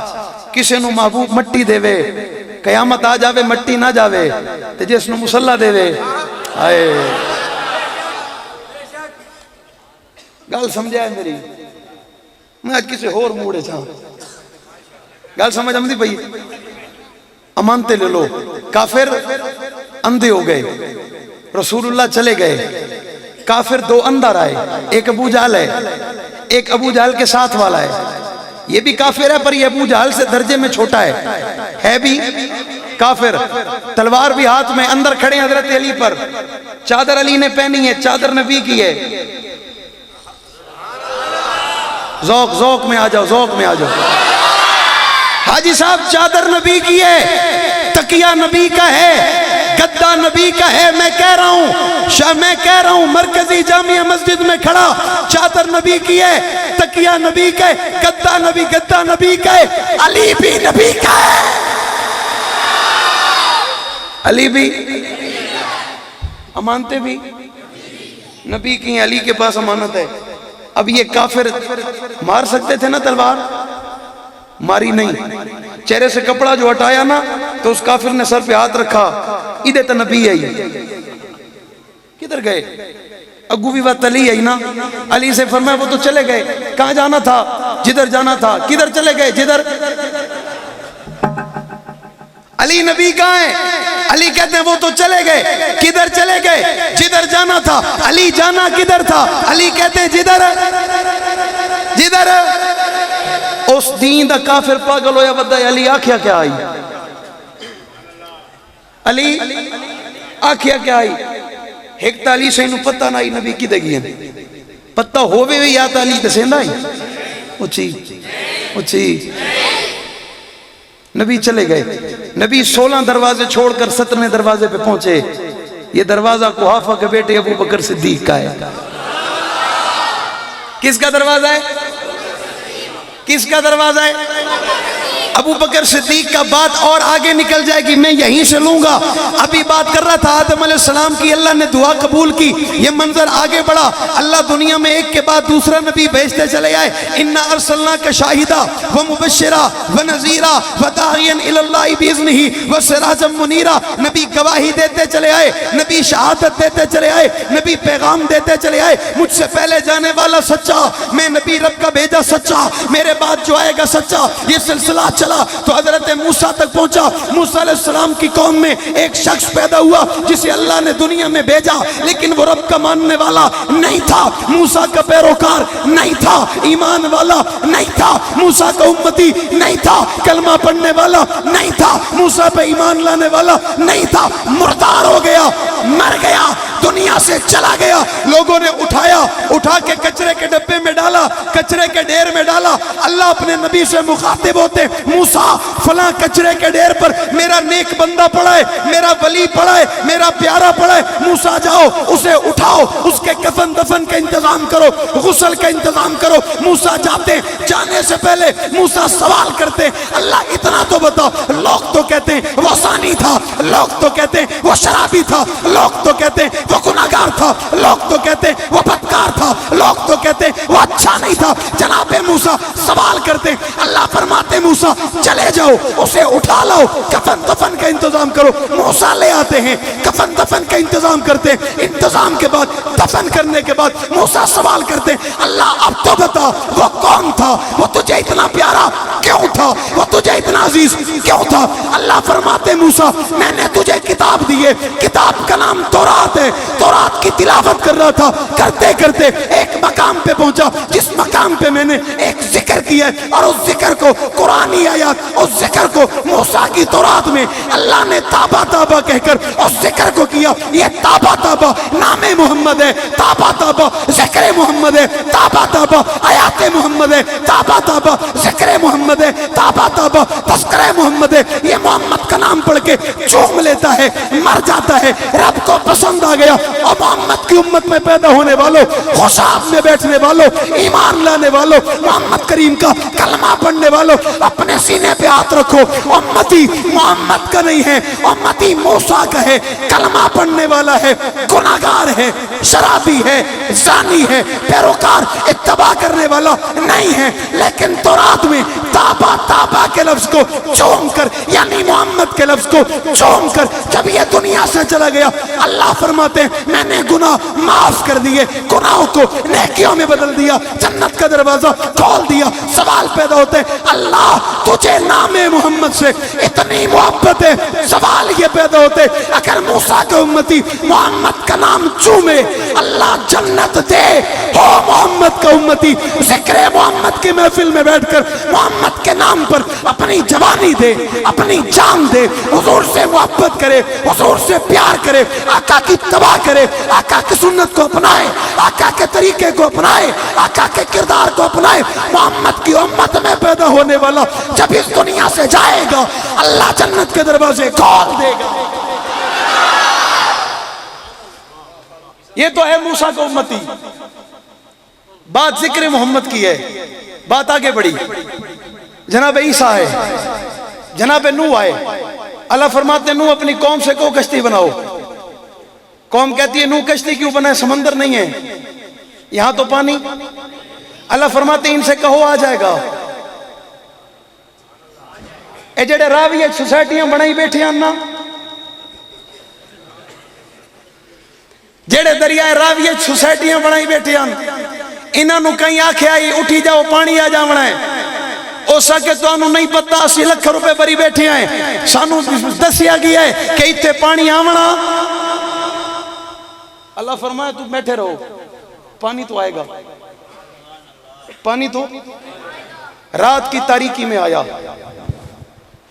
کسے نو محبوب مٹی دے وے، قیامت آ جاوے مٹی نہ جاوے، تے جس نو مسلح دے وے، آئے گل سمجھا ہے میری؟ میں آج کسے اور موڑے چاہاں گل سمجھ آمدی بھئی؟ امانتے لے لو۔ کافر اندھے ہو گئے، رسول اللہ چلے گئے، کافر 2 اندر آئے، ایک ابو جہل ہے، ایک ابو جہل کے ساتھ والا ہے۔ یہ بھی کافر ہے پر یہ ابو جہل سے درجے میں چھوٹا ہے بھی کافر، تلوار بھی ہاتھ میں، اندر کھڑے ہیں حضرت علی پر، چادر علی نے پہنی ہے، چادر نبی کی ہے۔ ذوق میں آ جاؤ، ذوق میں آ جاؤ۔ حاجی صاحب چادر نبی کی ہے، تکیہ نبی کا ہے، گدہ نبی کا ہے۔ میں کہہ رہا ہوں مرکزی جامعہ مسجد میں کھڑا، چادر نبی کی ہے، تکیہ نبی کا ہے، گدہ نبی کا ہے، علی بھی نبی کا ہے، علی بھی امانتے بھی نبی کی ہیں، علی کے پاس امانت ہے۔ اب یہ کافر مار سکتے تھے نا تلوار، ماری نہیں، چہرے سے کپڑا جو ہٹایا نا تو اس کافر نے سر پہ ہاتھ رکھا، ادھے تا نبی ہے ہی، کدھر گئے؟ اگو بھی بات علی ہے ہی نا۔ علی سے فرمایا وہ تو چلے گئے، کہاں جانا تھا؟ جدھر جانا تھا۔ کدھر چلے گئے؟ جدھر۔ علی نبی کہاں ہے؟ علی کہتے ہیں وہ تو چلے گئے، کدھر چلے گئے؟ جدھر جانا تھا۔ علی جانا کدھر تھا؟ علی کہتے ہیں جدھر اس دین دا کافر پاگل ہویا بدہ علی آکھیا کیا آئی؟ علی آکھیا کیا آئی؟ ایک تا علی سے انہوں پتہ نہ آئی نبی کی دگی ہیں، پتہ ہووے وی یا تا علی تسیندہ آئی؟ اچھی نبی چلے گئے، نبی 16 دروازے چھوڑ کر 17 دروازے پہ پہنچے۔ یہ دروازہ قحافہ کے بیٹے ابو بکر صدیق کا ہے۔ کس کا دروازہ ہے؟ کس کا دروازہ ہے؟ ابو بکر صدیق کا۔ بات اور آگے نکل جائے گی، میں یہیں سے لوں گا۔ ابھی بات کر رہا تھا آدم علیہ السلام کی، اللہ نے دعا قبول کی، یہ منظر آگے بڑھا، اللہ دنیا میں ایک کے بعد دوسرا نبی بھیجتے چلے آئے۔ اِنَّا أَرْسَلْنَاكَ شَاهِدًا وَمُبَشِّرًا وَنَذِيرًا وَدَاعِيًا إِلَى اللَّهِ بِإِذْنِهِ وَسِرَاجًا مُنِيرًا۔ نبی گواہی دیتے چلے آئے، نبی شہادت دیتے چلے آئے، نبی پیغام دیتے چلے آئے، مجھ سے پہلے جانے والا سچا، میں نبی رب کا بھیجا سچا، میرے بعد جو آئے گا سچا۔ یہ سلسلہ چلا تو حضرت موسیٰ تک پہنچا. موسیٰ علیہ السلام کی قوم میں ایک شخص پیدا ہوا جسے اللہ نے دنیا میں بھیجا, لیکن وہ رب کا ماننے والا نہیں تھا, موسیٰ کا پیروکار نہیں تھا, ایمان والا نہیں تھا, موسیٰ کا امتی نہیں تھا, کلمہ پڑھنے والا نہیں تھا, موسیٰ پہ ایمان لانے والا نہیں تھا. مردار ہو گیا, مر گیا, دنیا سے چلا گیا. لوگوں نے اٹھایا, اٹھا کے کچرے کے ڈبے میں ڈالا, کچرے کے ڈھیر میں ڈالا. اللہ اپنے نبی سے مخاطب ہوتے, موسیٰ فلاں کچرے کے ڈھیر پر میرا نیک بندہ پڑا ہے, میرا ولی پڑا ہے, میرا پیارا پڑا ہے, موسیٰ جاؤ اسے اٹھاؤ, اس کے کفن دفن کا انتظام کرو, غسل کا انتظام کرو. موسیٰ جاتے, جانے سے پہلے موسیٰ سوال کرتے, اللہ اتنا تو بتا. لوگ تو کہتے ہیں وہ زانی تھا, لوگ تو کہتے ہیں وہ شرابی تھا, لوگ تو کہتے ہیں وہ گناہگار تھا, لوگ تو کہتے ہیں وہ بدکار تھا, لوگ تو کہتے ہیں وہ اچھا نہیں تھا. جناب موسیٰ سوال کرتے, اللہ فرماتے موسیٰ چلے جاؤ, اسے اٹھا لاؤ, کفن دفن کا انتظام کرو. موسیٰ لے آتے ہیں, کفن دفن کا انتظام کرتے ہیں. انتظام کے بعد, دفن کرنے کے بعد موسیٰ سوال کرتے, اللہ اب تو بتا وہ کون تھا, وہ تجھے اتنا پیارا کیوں تھا, وہ تجھے اتنا عزیز کیوں تھا. اللہ فرماتے موسیٰ میں نے تجھے کتاب دی ہے, کتاب کا نام تورات ہے, تورات کی تلاوت کر رہا تھا, کرتے کرتے ایک مقام پہ پہنچا جس مقام پہ میں نے ایک ذکر کیا ہے, اور اس ذکر کو قرآنی آیات, اس ذکر کو موسیٰ کی تورات میں اللہ نے تابا تابا کہہ کر اس ذکر کو کیا. یہ تابا تابا نام محمد ہے, تابا تابا ذکر محمد ہے, تابا تابا آیات محمد ہے, تابا تابا ذکر محمد ہے, تابا تابا تذکرہ محمد ہے. یہ محمد کا نام پڑھ کے چوم لیتا ہے, مر جاتا ہے. رب کو پسند آ گیا. اور محمد کی امت میں پیدا ہونے والوں, خوشاب میں بیٹھنے والوں, ایمان لانے والوں, محمد کریم کا کلمہ پڑھنے والوں, اپنے سینے پہ ہاتھ رکھو. امتی محمد کا نہیں ہے, امتی موسیٰ کا ہے. کلمہ پڑھنے والا ہے, گناہگار ہے, شرابی ہے, زانی ہے, پیروکار اتباع کرنے والا نہیں ہے. لیکن تورات میں تابا تابا کے لفظ کو چوم کر, یعنی محمد کے لفظ کو چوم کر جب یہ دنیا سے چلا گیا, اللہ فرماتے ہیں میں نے گناہ معاف کر دیے, گناہوں کو نیکیوں میں بدل دیا, جنت کا دروازہ کھول دیا. سوال پیدا ہوتے ہیں اللہ تجھے نام محمد سے اتنی محبت ہے, سوال یہ پیدا ہوتے اگر موسیٰ کا امتی محمد کا نام چومے اللہ جنت دے, ہو محمد کا امتی ذکر محمد کی محفل میں بیٹھ کر محمد کے نام پر اپنی جوانی دے, اپنی جان دے, حضور سے محبت کرے, حضور سے پیار کرے, آقا کی اتباع کرے, آقا کی سنت کو اپنائے, آقا کے طریقے کو اپنائے, آقا کے کردار کو اپنائے. محمد کی امت میں پیدا ہونے والا جب اس دنیا سے جائے گا اللہ جنت کے دروازے کھول دے گا. یہ تو ہے موسیٰ کا امتی. بات ذکر محمد کی ہے, بات آگے بڑھی. جناب عیسیٰ ہے, جناب نوح آئے. اللہ فرماتے ہیں نوح اپنی قوم سے کہو کشتی بناؤ. قوم کہتی ہے نوح کشتی کیوں بنائے, سمندر نہیں ہے, یہاں تو پانی. اللہ فرماتے ہیں ان سے کہو آ جائے گا. اے جڑے راوی سوسائٹیاں بنائی بیٹھے ہیں نا, جڑے دریائے راوی سوسائٹیاں بنائی بیٹھے ہیں, انہاں نو کہیں آکھے آئی اٹھی جاؤ پانی آ جاونا ہے. او سکے تو انہوں نہیں پتا 80 لکھ روپے بری بیٹھے ہیں, سانو دسیا گیا ہے کہ اتنے پانی آونا. اللہ فرمایا تو بیٹھے رہو, پانی تو آئے گا. پانی تو رات کی تاریکی میں آیا.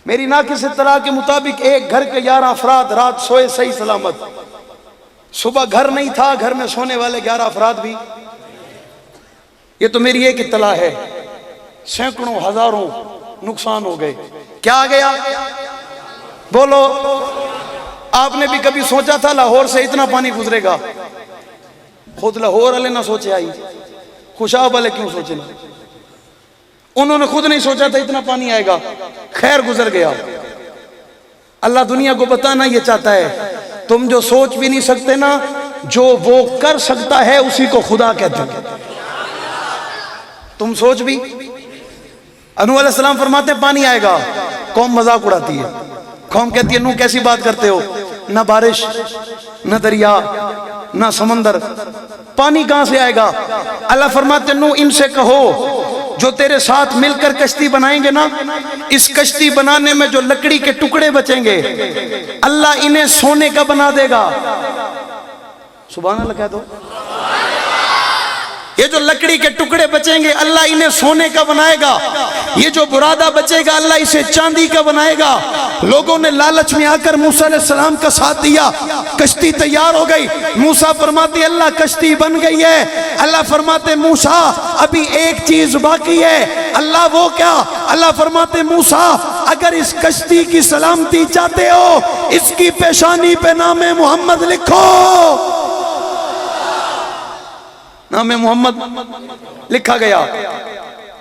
میری ناقص اطلاع کے مطابق ایک گھر کے 11 افراد رات سوئے صحیح سلامت. صبح گھر نہیں تھا, گھر میں سونے والے 11 افراد بھی. یہ تو میری ایک اطلاع ہے, سینکڑوں ہزاروں نقصان ہو گئے. کیا آ گیا بولو. آپ نے بھی کبھی سوچا تھا لاہور سے اتنا پانی گزرے گا؟ خود لاہور والے نہ سوچے آئی, خوشاب والے کیوں سوچے نا, انہوں نے خود نہیں سوچا تھا اتنا پانی آئے گا. خیر گزر گیا. اللہ دنیا کو بتانا یہ چاہتا ہے تم جو سوچ بھی نہیں سکتے نا, جو وہ کر سکتا ہے اسی کو خدا کہتے ہیں. تم سوچ بھی. نوح علیہ السلام فرماتے ہیں پانی آئے گا. قوم مذاق اڑاتی ہے, قوم کہتی ہے نوح کیسی بات کرتے ہو, نہ بارش, نہ دریا, نہ سمندر, پانی کہاں سے آئے گا؟ اللہ فرماتے ہیں نوح ان سے کہو جو تیرے ساتھ مل کر کشتی بنائیں گے نا، اس کشتی بنانے میں جو لکڑی کے ٹکڑے بچیں گے اللہ انہیں سونے کا بنا دے گا. سبحان اللہ کہہ دو. یہ جو لکڑی کے ٹکڑے بچیں گے اللہ انہیں سونے کا بنائے گا. یہ جو برادہ بچے گا اللہ اسے چاندی کا بنائے گا. لوگوں نے لالچ میں آ کر موسیٰ علیہ السلام کا ساتھ دیا، کشتی تیار ہو گئی. موسیٰ فرماتے اللہ کشتی بن گئی ہے. اللہ فرماتے موسیٰ ابھی ایک چیز باقی ہے. اللہ وہ کیا؟ اللہ فرماتے موسیٰ اگر اس کشتی کی سلامتی چاہتے ہو اس کی پیشانی پہ نام محمد لکھو. نام محمد لکھا گیا.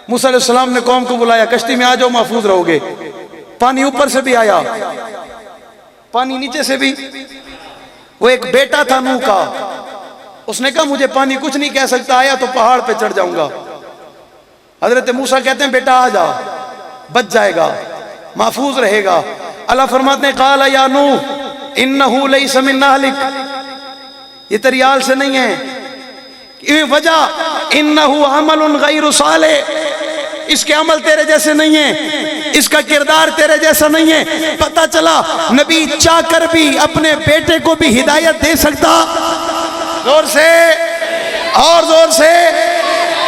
موسیٰ علیہ السلام نے قوم کو بلایا کشتی میں آ جاؤ محفوظ رہو گے. پانی اوپر سے بھی آیا، پانی نیچے سے بھی. وہ ایک بیٹا تھا نوح کا، اس نے کہا مجھے پانی کچھ نہیں کہہ سکتا، آیا تو پہاڑ پہ چڑھ جاؤں گا. حضرت موسیٰ کہتے ہیں بیٹا آ جا، بچ جائے گا، محفوظ رہے گا. اللہ فرماتے ہیں قال یا نوح انہو لیس من اہلک، یہ تیری آل سے نہیں ہے. وجہ انہو عمل غیر صالح، اس کے عمل تیرے جیسے نہیں ہیں، اس کا کردار تیرے جیسا نہیں ہے. پتہ چلا نبی چاہ کر بھی اپنے بیٹے کو بھی ہدایت دے سکتا. زور سے اور زور سے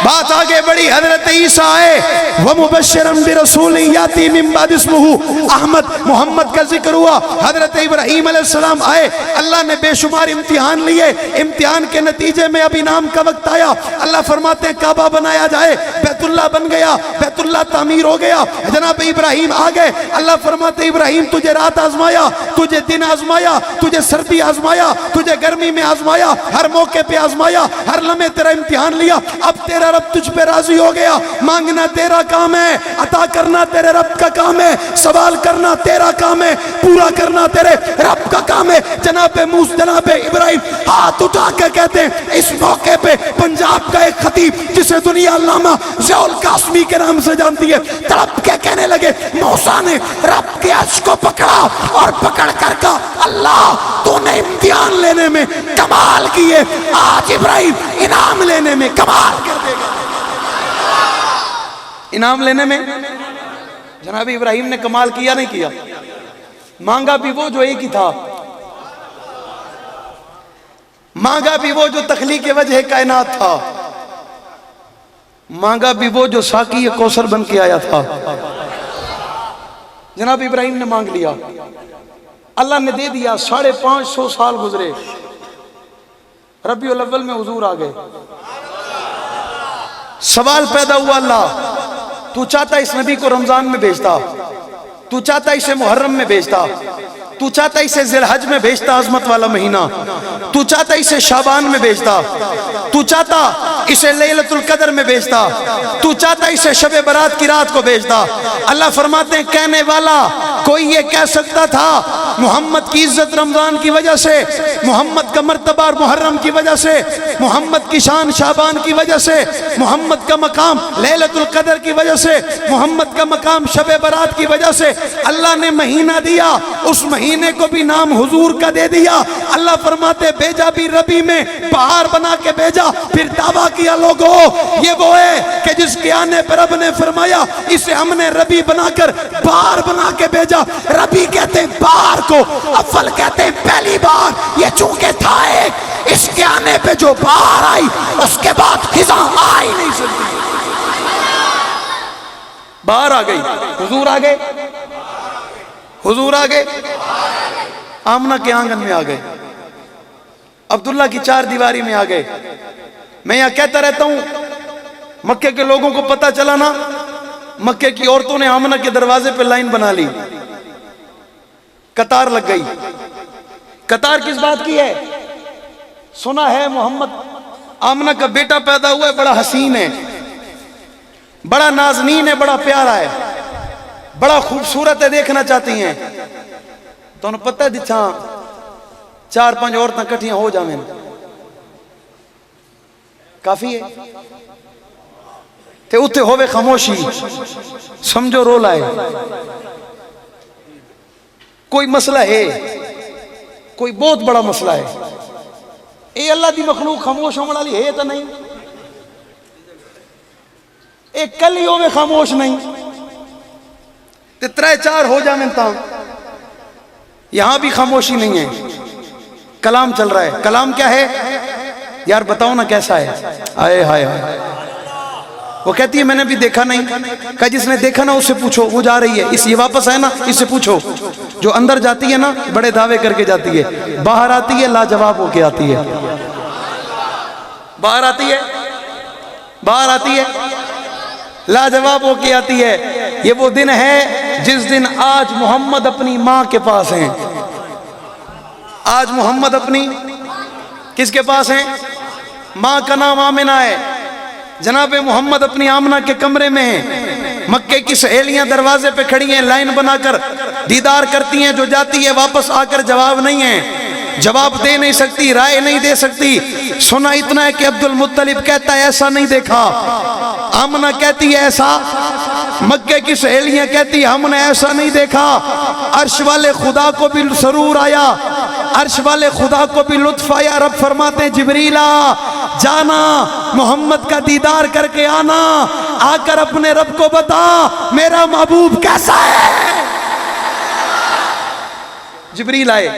بات آگے بڑھی. حضرت عیسیٰ آئے وَمُبَشِّرًا بِرَسُولٍ يَأْتِي مِن بَعْدِ اسْمُهُ احمد، محمد کا ذکر ہوا. حضرت ابراہیم علیہ السلام آئے، اللہ نے بے شمار امتحان لیے، امتحان کے نتیجے میں اب انعام کا وقت آیا. اللہ فرماتے ہیں کعبہ بنایا جائے، بیت اللہ بن گیا، بیت اللہ تعمیر ہو گیا. جناب ابراہیم آ گئے. اللہ فرماتے ابراہیم تجھے رات آزمایا، تجھے دن آزمایا، تجھے سردی آزمایا، تجھے گرمی میں آزمایا، ہر موقع پہ آزمایا، ہر لمحے تیرا امتحان لیا. اب تیرا رب تجھ پہ راضی ہو گیا. مانگنا تیرا کام ہے، عطا کرنا تیرے رب کا کام ہے، سوال کرنا تیرا کام ہے، پورا کرنا تیرے رب کا کام ہے. جناب ابراہیم ہاتھ اٹھا کے کہتے ہیں اس موقع پہ پنجاب کا ایک خطیب جسے دنیا علامہ ضیاء القاسمی کے نام سے جانتی ہے تڑپ کے کہنے لگے موسیٰ نے رب کے عرش کو پکڑا اور پکڑ کر کہا اللہ تو نے امتحان لینے میں کمال کیے، آج ابراہیم انعام لینے میں کمال کر دے گا. انعام لینے میں جناب ابراہیم نے کمال کیا نہیں کیا؟ مانگا بھی وہ جو ایک ہی تھا، مانگا بھی وہ جو تخلیق وجہ کائنات تھا، مانگا بھی وہ جو ساقی کوثر بن کے آیا تھا. جناب ابراہیم نے مانگ لیا، اللہ نے دے دیا. 550 سال گزرے، ربیع الاول میں حضور آ گئے. سوال پیدا ہوا اللہ تو چاہتا اس نبی کو رمضان میں بھیجتا، تو چاہتا اسے محرم میں بھیجتا، تو چاہتا اسے ذی الحج میں بھیجتا عظمت والا مہینہ، تو چاہتا اسے شعبان میں بھیجتا، تو چاہتا اسے لیلۃ القدر میں بھیجتا، تو چاہتا اسے شب برات کی رات کو بھیجتا. اللہ فرماتے ہیں کہنے والا کوئی یہ کہہ سکتا تھا محمد کی عزت رمضان کی وجہ سے، محمد کا مرتبہ اور محرم کی وجہ سے، محمد کی شان شعبان کی وجہ سے، محمد کا مقام لیلۃ القدر کی وجہ سے، محمد کا مقام شب برات کی وجہ سے اللہ نے مہینہ دیا، اس مہینے کو بھی نام حضور کا دے دیا. اللہ فرماتے بھیجا بھی ربی میں بہار بنا کے بھیجا. پھر دعویٰ کیا لوگوں یہ وہ ہے کہ جس کے آنے پر رب نے فرمایا اسے ہم نے ربی بنا کر بہار بنا کے بھیجا. ربی کہتے ہیں بہار کو، اول کہتے ہیں پہلی بار. یہ چونکہ تھا ایک، اس کے آنے پہ جو بہار آئی اس کے بعد خزاں آئی نہیں سکتی. بہار آ گئی، حضور آ گئے، حضور آ گئے، آمنہ کے آنگن میں آ گئے، عبداللہ کی 4 دیواری میں آ گئے. میں یہاں کہتا رہتا ہوں مکے کے لوگوں کو پتہ چلا نا، مکے کی عورتوں نے آمنہ کے دروازے پہ لائن بنا لی، قطار لگ گئی. قطار کس بات کی ہے؟ سنا ہے محمد آمنہ کا بیٹا پیدا ہوا ہے، بڑا حسین ہے، بڑا نازنین ہے، بڑا پیارا ہے، بڑا خوبصورت ہے، دیکھنا چاہتی ہیں. تو انہوں پتہ دچھا 4-5 عورتیں کٹھیاں ہو جاویں کافی ہے تے اتھے ہوئے خاموشی، سمجھو رول آئے. کوئی مسئلہ ہے، کوئی بہت بڑا مسئلہ ہے. اے اللہ دی مخلوق خاموش ہونے والی ہے تو نہیں؟ ایک کلیوں میں خاموش نہیں تے ترے چار ہو جا منتا یہاں بھی خاموشی نہیں ہے، کلام چل رہا ہے۔ کلام کیا ہے یار بتاؤ نا کیسا ہے؟ آئے ہائے ہائے، وہ کہتی ہے میں نے بھی دیکھا نہیں۔ کہا جس نے دیکھا نا اس سے پوچھو، وہ جا رہی ہے، اس یہ واپس آئے نا اس سے پوچھو۔ جو اندر جاتی ہے نا بڑے دعوے کر کے جاتی ہے، باہر آتی ہے لاجواب ہو کے آتی ہے۔ باہر آتی ہے، باہر آتی ہے لاجواب ہو کے آتی ہے۔ یہ وہ دن ہے جس دن آج محمد اپنی ماں کے پاس ہیں۔ آج محمد اپنی کس کے پاس ہیں؟ ماں کا نام آمنہ ہے۔ جناب محمد اپنی آمنہ کے کمرے میں ہیں، مکے کی سہیلیاں دروازے پہ کھڑی ہیں، لائن بنا کر دیدار کرتی ہیں، جو جاتی ہے واپس آ کر جواب نہیں ہے، جواب دے نہیں سکتی، رائے نہیں دے سکتی۔ سنا اتنا ہے کہ عبد المطلب کہتا ہے ایسا نہیں دیکھا، آمنہ کہتی ہے ایسا، مکے کی سہیلیاں کہتی ہے ہم نے ایسا نہیں دیکھا۔ عرش والے خدا کو بھی سرور آیا، عرش والے خدا کو بھی لطف آیا۔ رب فرماتے ہیں جبریل جانا محمد کا دیدار کر کے آنا، آ کر اپنے رب کو بتا میرا محبوب کیسا ہے۔ جبریل آئے،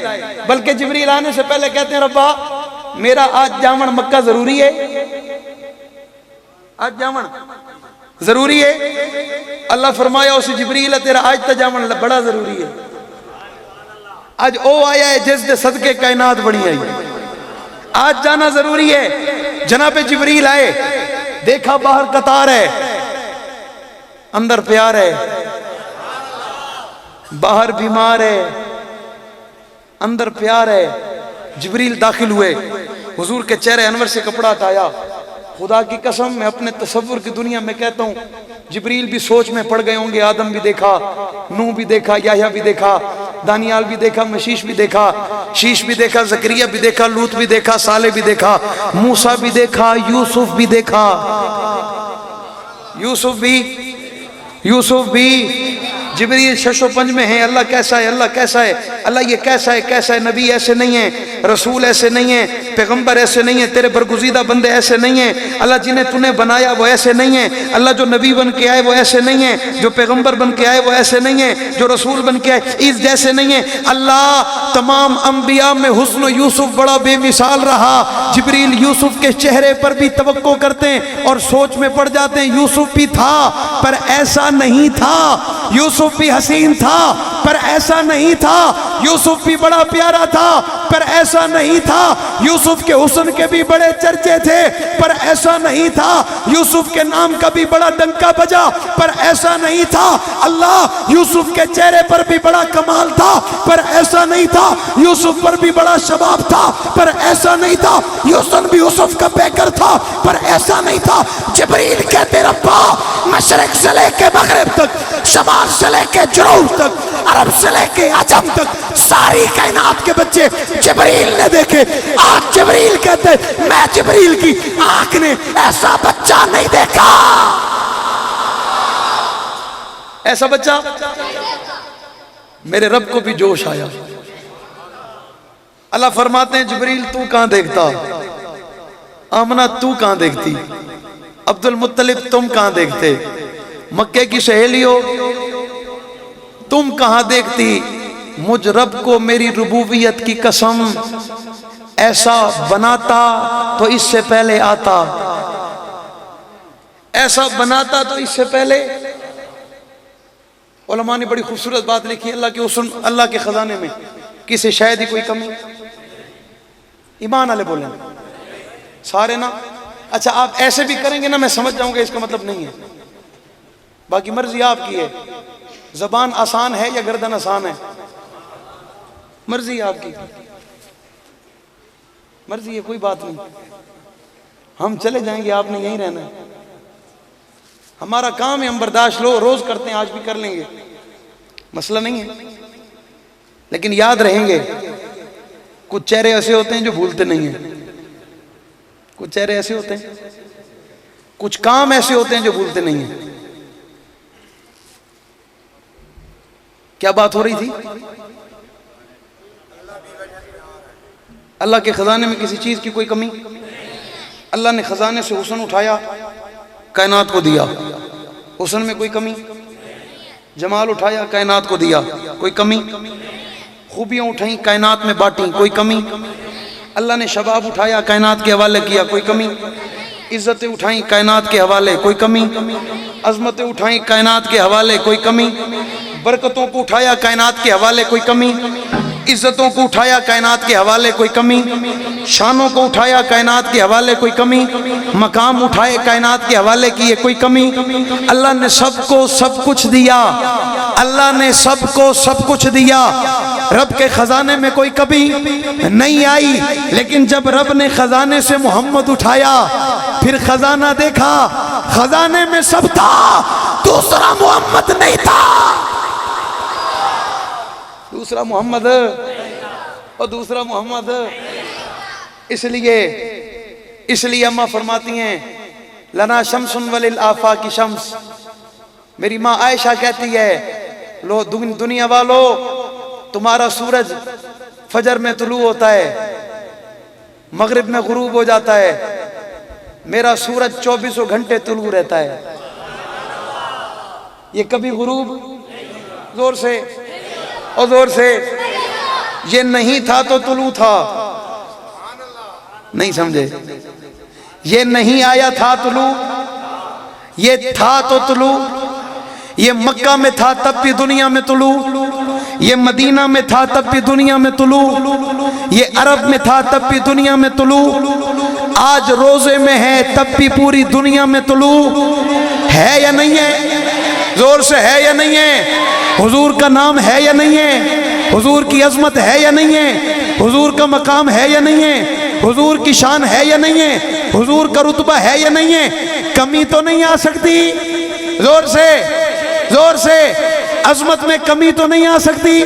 بلکہ جبریل آنے سے پہلے کہتے ہیں ربا میرا آج جامن مکہ ضروری ہے، آج جامن ضروری ہے۔ اللہ فرمایا اسے جبریل تیرا آج تا جامن بڑا ضروری ہے، آج او آیا ہے جس دے صدقے کائنات بڑی آئی، آج جانا ضروری ہے۔ جناب جبریل آئے، دیکھا باہر قطار ہے، اندر پیار ہے، باہر بیمار ہے، اندر پیار ہے۔ جبریل داخل ہوئے، حضور کے چہرے انور سے کپڑا ہٹایا۔ خدا کی قسم میں اپنے تصور کی دنیا میں کہتا ہوں جبریل بھی سوچ میں پڑ گئے ہوں گے، آدم بھی دیکھا، نوح بھی دیکھا، یحییٰ بھی دیکھا، دانیال بھی دیکھا، مشیش بھی دیکھا، شیش بھی دیکھا، زکریا بھی دیکھا، لوط بھی دیکھا، صالح بھی دیکھا، موسیٰ بھی دیکھا، یوسف بھی دیکھا، یوسف بھی جبریل شش و پنج میں ہیں۔ اللہ کیسا ہے، اللہ کیسا ہے، اللہ یہ کیسا ہے، کیسا ہے۔ نبی ایسے نہیں ہیں، رسول ایسے نہیں ہیں، پیغمبر ایسے نہیں ہیں، تیرے برگزیدہ بندے ایسے نہیں ہیں۔ اللہ جنہیں تو نے بنایا وہ ایسے نہیں ہیں، اللہ جو نبی بن کے آئے وہ ایسے نہیں ہیں، جو پیغمبر بن کے آئے وہ ایسے نہیں ہیں، جو رسول بن کے آئے اس جیسے نہیں ہیں۔ اللہ تمام انبیاء میں حسن و یوسف بڑا بے مثال رہا۔ جبریل یوسف کے چہرے پر بھی توقع کرتے ہیں اور سوچ میں پڑ جاتے ہیں یوسف بھی تھا پر ایسا نہیں تھا، یوسف بھی حسین تھا پر ایسا نہیں تھا، یوسف بھی بڑا پیارا تھا پر ایسا نہیں تھا، یوسف کے حسن کے بھی بڑے چرچے تھے پر ایسا نہیں تھا، یوسف کے نام کا بھی بڑا ڈنکا بجا پر ایسا نہیں تھا۔ اللہ یوسف کے چہرے پر بھی بڑا کمال تھا پر ایسا نہیں تھا، یوسف پر بھی بڑا شباب تھا پر ایسا نہیں تھا، یوسف بھی یوسف کا پیکر تھا پر ایسا نہیں تھا۔ جبریل کہتے ربا مشرق سے لے کے مغرب تک، شمال سے لے کے جنوب تک، عرب سے لے کے عجم تک ساری کائنات کے بچے جبریل نے دیکھے۔ آج جبریل کہتے میں جبریل کی آنکھ نے ایسا بچہ نہیں دیکھا، ایسا بچہ۔ میرے رب کو بھی جوش آیا۔ اللہ فرماتے ہیں جبریل تو کہاں دیکھتا، آمنہ تو کہاں دیکھتی، عبد المطلب تم کہاں دیکھتے، مکے کی سہیلیوں تم کہاں دیکھتی۔ مجھ رب کو میری ربوبیت کی قسم ایسا بناتا تو اس سے پہلے آتا، ایسا بناتا تو اس سے پہلے۔ علماء نے بڑی خوبصورت بات لکھی، اللہ کے حسن، اللہ کے خزانے میں کسی شاید ہی کوئی کمی۔ ایمان والے بولیں سارے نا۔ اچھا آپ ایسے بھی کریں گے نا میں سمجھ جاؤں گا اس کا مطلب نہیں ہے، باقی مرضی آپ کی ہے۔ زبان آسان ہے یا گردن آسان ہے، مرضی آپ کی، مرضی ہے، کوئی بات نہیں۔ ہم چلے جائیں گے، آپ نے یہیں رہنا ہے، ہمارا کام ہے، ہم برداشت روز کرتے ہیں، آج بھی کر لیں گے، مسئلہ نہیں ہے۔ لیکن یاد رہیں گے کچھ چہرے ایسے ہوتے ہیں جو بھولتے نہیں ہیں، کچھ چہرے ایسے ہوتے ہیں، کچھ کام ایسے ہوتے ہیں جو بھولتے نہیں ہیں۔ کیا بات ہو رہی تھی؟ اللہ کے خزانے میں کسی چیز کی کوئی کمی، اللہ نے خزانے سے حسن اٹھایا، کائنات کو دیا۔ حسن میں کوئی کمی، جمال اٹھایا کائنات کو دیا، کوئی کمی، خوبیاں اٹھائیں کائنات میں بانٹیں، کوئی کمی، اللہ نے شباب اٹھایا کائنات کے حوالے کیا، کوئی کمی، عزتیں اٹھائیں کائنات کے حوالے، کوئی کمی، عظمتیں اٹھائیں کائنات کے حوالے، کوئی کمی، برکتوں کو اٹھایا کائنات کے حوالے، کوئی کمی، عزتوں کو اٹھایا کائنات کے حوالے، کوئی کمی، شانوں کو اٹھایا کائنات کے حوالے، کوئی کمی، مقام اٹھائے کائنات کے حوالے کیے، کوئی کمی۔ اللہ نے سب کو سب کچھ دیا، اللہ نے سب کو سب کچھ دیا، رب کے خزانے میں کوئی کمی نہیں آئی، لیکن جب رب نے خزانے سے محمد اٹھایا پھر خزانہ دیکھا، خزانے میں سب تھا، دوسرا محمد نہیں تھا، دوسرا محمد اور دوسرا محمد۔ اس لیے اماں فرماتی ہیں لنا شمس وللآفاق شمس، میری ماں عائشہ کہتی ہے لو دنیا والو تمہارا سورج فجر میں طلوع ہوتا ہے، مغرب میں غروب ہو جاتا ہے، میرا سورج 24 گھنٹے طلوع رہتا ہے، یہ کبھی غروب، زور سے اور زور سے، یہ نہیں تھا تو طلوع تھا، نہیں سمجھے، یہ نہیں آیا تھا طلوع، یہ تھا تو طلوع، یہ مکہ میں تھا تب بھی دنیا میں طلوع، یہ مدینہ میں تھا تب بھی دنیا میں طلوع، یہ عرب میں تھا تب بھی دنیا میں طلوع، آج روزے میں ہے تب بھی پوری دنیا میں طلوع ہے یا نہیں ہے؟ زور سے ہے یا نہیں ہے؟ حضور کا نام ہے یا نہیں ہے؟ حضور کی عظمت ہے یا نہیں ہے؟ حضور کا مقام ہے یا نہیں ہے؟ حضور کی شان ہے یا نہیں ہے؟ حضور کا رتبہ ہے یا نہیں ہے؟ کمی تو نہیں آ سکتی، زور سے زور سے، عظمت میں کمی تو نہیں آ سکتی،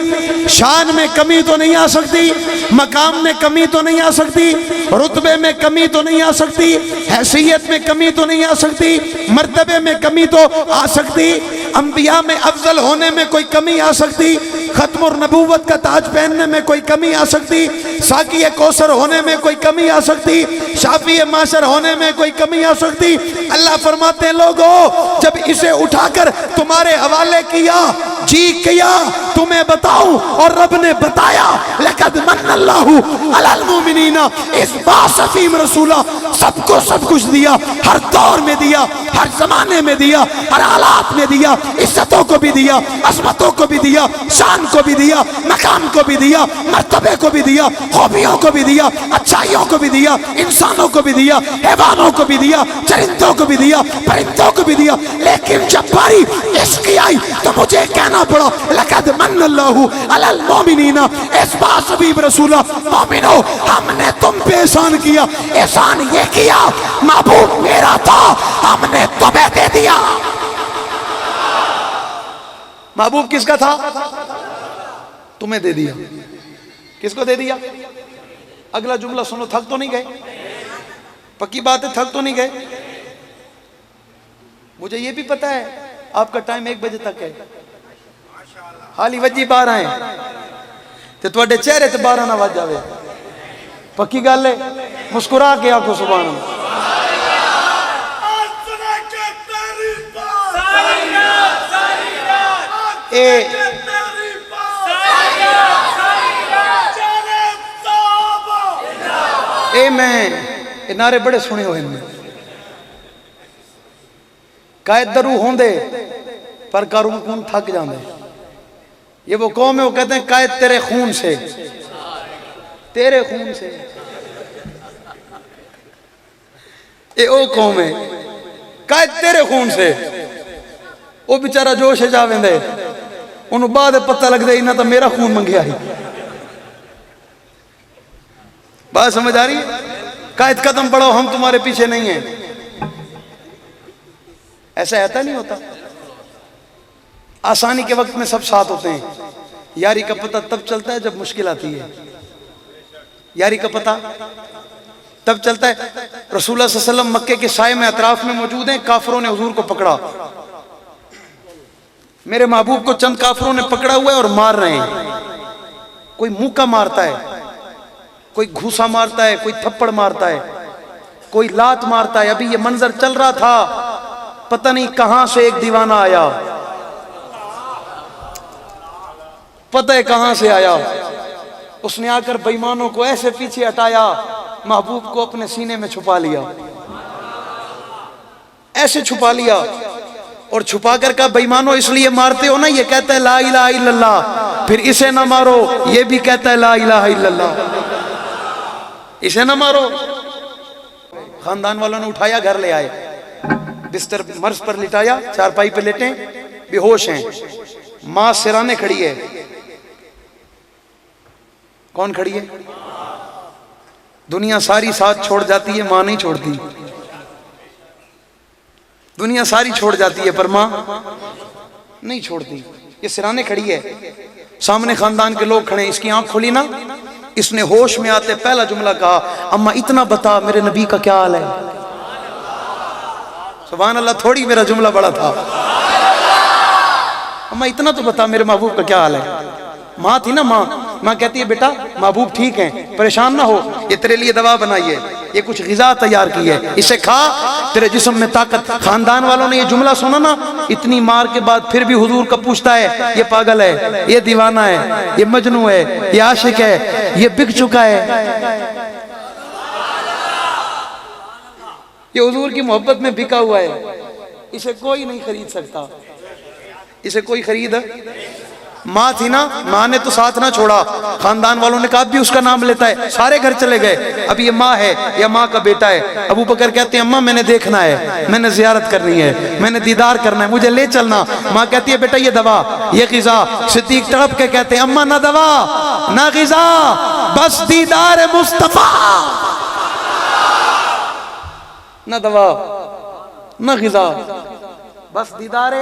شان میں کمی تو نہیں آ سکتی، مقام میں کمی تو نہیں آ سکتی، رتبے میں کمی تو نہیں آ سکتی، حیثیت میں کمی تو نہیں آ سکتی، مرتبے میں کمی تو آ سکتی، انبیاء میں افضل ہونے میں کوئی کمی آ سکتی، ختم النبوت کا تاج پہننے میں کوئی کمی آ سکتی، ساقی کوثر ہونے میں کوئی کمی آ سکتی، شافی معاشر ہونے میں کوئی کمی آ سکتی۔ اللہ فرماتے ہیں لوگوں جب اسے اٹھا کر تمہارے حوالے کیا، جی کیا تمہیں بتاؤں، اور رب نے بتایا لقد من اللہ علی المؤمنین اذ بعث فیہم رسولا، سب کو سب کچھ دیا، ہر دور میں دیا، ہر زمانے میں دیا، ہر حالات میں دیا، عزتوں کو بھی دیا، عظمتوں کو بھی دیا، شان کو بھی دیا، مقام کو بھی دیا، مرتبے کو بھی دیا، خوبیوں کو بھی دیا، اچھائیوں کو بھی دیا، انسانوں کو بھی دیا، حیوانوں کو بھی دیا، چرندوں کو بھی دیا، پرندوں کو بھی دیا، لیکن جب باری عشق کی آئی تو مجھے کہنا پڑا لقد من اللہ علی المؤمنین اذ بعث فیہم رسولا، مومنو ہم نے تم پہ احسان کیا، احسان یہ کیا محبوب میرا تھا ہم نے تمہیں دے دیا۔ محبوب کس کا تھا؟ تمہیں دے دیا۔ کس کو دے دیا؟ اگلا جملہ سنو، تھک تو نہیں گئے؟ پکی بات ہے، تھک تو نہیں گئے؟ مجھے یہ بھی پتا ہے آپ کا ٹائم 1 بجے تک ہے، حالی وجی 12 ہیں تے تواڈے چہرے تے 12 نہ وج جاوے، پکی گل ہے، مسکرا کے آکھو سبحان اللہ۔ میں نعرے بڑے سنے ہوئے ہیں، قائد درو ہوں دے پر کارون کون تھک جاندے، یہ وہ قوم ہے وہ کہتے ہیں قائد تیرے خون سے، تیرے خون سے، اے او قوم ہے قائد تیرے خون سے، وہ بیچارہ جوش جاویں دے، انہوں بعد پتہ لگ دے انہاں تا میرا خون منگیا ہی۔ بات سمجھ آ رہی ہے؟ قائد قدم بڑھاؤ ہم تمہارے پیچھے نہیں ہیں، ایسا ایتا نہیں ہوتا۔ آسانی کے وقت میں سب ساتھ ہوتے ہیں، یاری کا پتہ تب چلتا ہے جب مشکل آتی ہے، یاری کا پتہ تب چلتا ہے۔ رسول اللہ صلی اللہ علیہ وسلم مکے کے سائے میں اطراف میں موجود ہیں، کافروں نے حضور کو پکڑا، میرے محبوب کو چند کافروں نے پکڑا ہوا ہے اور مار رہے ہیں، کوئی منہ کا مارتا ہے، کوئی گھوسا مارتا ہے، کوئی تھپڑ مارتا ہے، کوئی لات مارتا ہے۔ ابھی یہ منظر چل رہا تھا پتہ نہیں کہاں سے ایک دیوانہ آیا، پتہ ہے کہاں سے آیا، اس نے آ کر بےایمانوں کو ایسے پیچھے ہٹایا، محبوب کو اپنے سینے میں چھپا لیا، ایسے چھپا لیا، اور چھپا کر کہا بےایمانوں اس لیے مارتے ہو نا، یہ کہتا ہے لا الہ الا اللہ، پھر اسے نہ مارو، یہ بھی کہتا ہے لا الہ الا اللہ، اسے نہ مارو۔ خاندان والوں نے اٹھایا، گھر لے آئے، بستر مرض پر لٹایا، چارپائی پہ لیٹیں، بے ہوش ہیں، ماں سرانے کھڑی ہے۔ کون کھڑی ہے؟ دنیا ساری ساتھ چھوڑ جاتی ہے، ماں نہیں چھوڑتی، دنیا ساری چھوڑ جاتی ہے پر ماں نہیں چھوڑتی، یہ سرانے کھڑی ہے، سامنے خاندان کے لوگ کھڑے، اس کی آنکھ کھلی نا، اس نے ہوش میں آتے پہلا جملہ کہا، اماں اتنا بتا میرے نبی کا کیا حال ہے؟ سبحان اللہ، تھوڑی میرا جملہ بڑا تھا، اماں اتنا تو بتا میرے محبوب کا کیا حال ہے۔ ماں تھی نا، ماں کہتی ہے بیٹا محبوب ٹھیک ہیں، پریشان نہ ہو، یہ تیرے لیے دوا بنائی ہے، یہ کچھ غذا تیار کی ہے، اسے کھا، تیرے جسم میں طاقت۔ خاندان والوں نے یہ جملہ سنا نا، اتنی مار کے بعد پھر بھی حضور کا پوچھتا ہے، یہ پاگل ہے، یہ دیوانہ ہے، یہ مجنوں ہے، یہ عاشق ہے، یہ بک چکا ہے۔ یہ حضور کی محبت میں بکا ہوا ہے، اسے کوئی نہیں خرید سکتا، اسے کوئی خرید۔ ماں تھی نا، ماں نے تو ساتھ نہ چھوڑا، خاندان والوں نے کہا اب بھی اس کا نام لیتا ہے، سارے گھر چلے گئے، اب یہ ماں ہے یا ماں کا بیٹا ہے۔ ابو بکر کہتے ہیں اماں میں نے دیکھنا ہے، میں نے زیارت کرنی ہے، میں نے دیدار کرنا ہے، مجھے لے چلنا۔ ماں کہتی ہے بیٹا یہ دوا، یہ غذا۔ صدیق تڑپ کے کہتے ہیں اماں نہ دوا نہ غذا، بس دیدار مصطفیٰ، نہ دوا نہ غذا، بس دیدار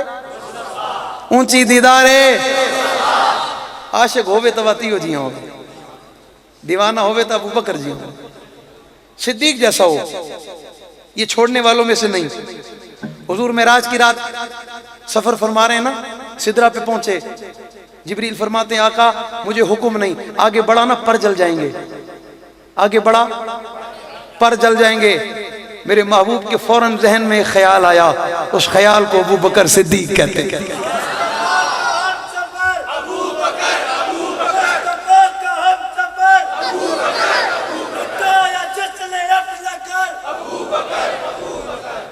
اونچی دیدار عاشق ہوئے تو واتیو جی ہوں، دیوانہ ہوئے تو ابو بکر جی ہوں، صدیق جیسا ہو، یہ چھوڑنے والوں میں سے نہیں۔ حضور معراج کی رات سفر فرما رہے ہیں نا، سدرہ پہ پہنچے، جبریل فرماتے ہیں آقا مجھے حکم نہیں، آگے بڑھا نا پر جل جائیں گے، آگے بڑھا پر جل جائیں گے۔ میرے محبوب کے فوراً ذہن میں ایک خیال آیا، اس خیال کو ابو بکر صدیق کہتے ہیں۔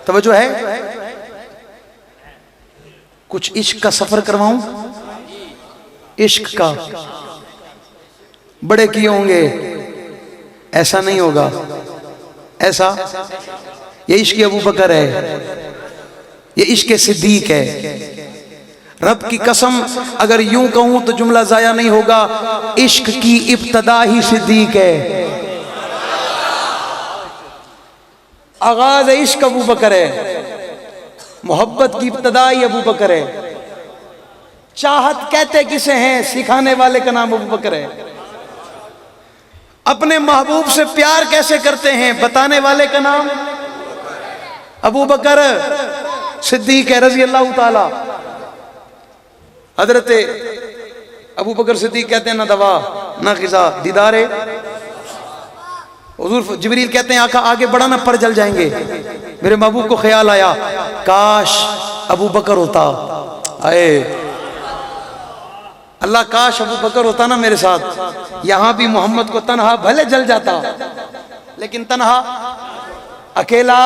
توجہ ہے؟ کچھ عشق کا سفر کرواؤں، عشق کا، بڑے کیے ہوں گے، ایسا نہیں ہوگا، ایسا، یہ عشق ابو بکر ہے، یہ عشق صدیق ہے۔ رب کی قسم اگر یوں کہوں تو جملہ ضائع نہیں ہوگا، عشق کی ابتدا ہی صدیق ہے، آغاز عشق ابو بکر ہے، محبت کی ابتدا ہی ابو بکر ہے۔ چاہت کہتے کسے ہیں؟ سکھانے والے کا نام ابو بکر ہے۔ اپنے محبوب سے پیار کیسے کرتے ہیں؟ بتانے والے کا نام ابو بکر صدیق ہے رضی اللہ تعالی۔ حضرت ابو بکر صدیق کہتے ہیں نہ دوا نہ غذا، دیدار حضور۔ جبریل کہتے ہیں آقا آگے بڑھا نہ پر جل جائیں گے۔ میرے محبوب کو خیال آیا کاش ابو بکر ہوتا، آئے اللہ کاش ابو بکر ہوتا نا میرے ساتھ، یہاں بھی محمد کو تنہا بھلے جل جاتا لیکن تنہا اکیلا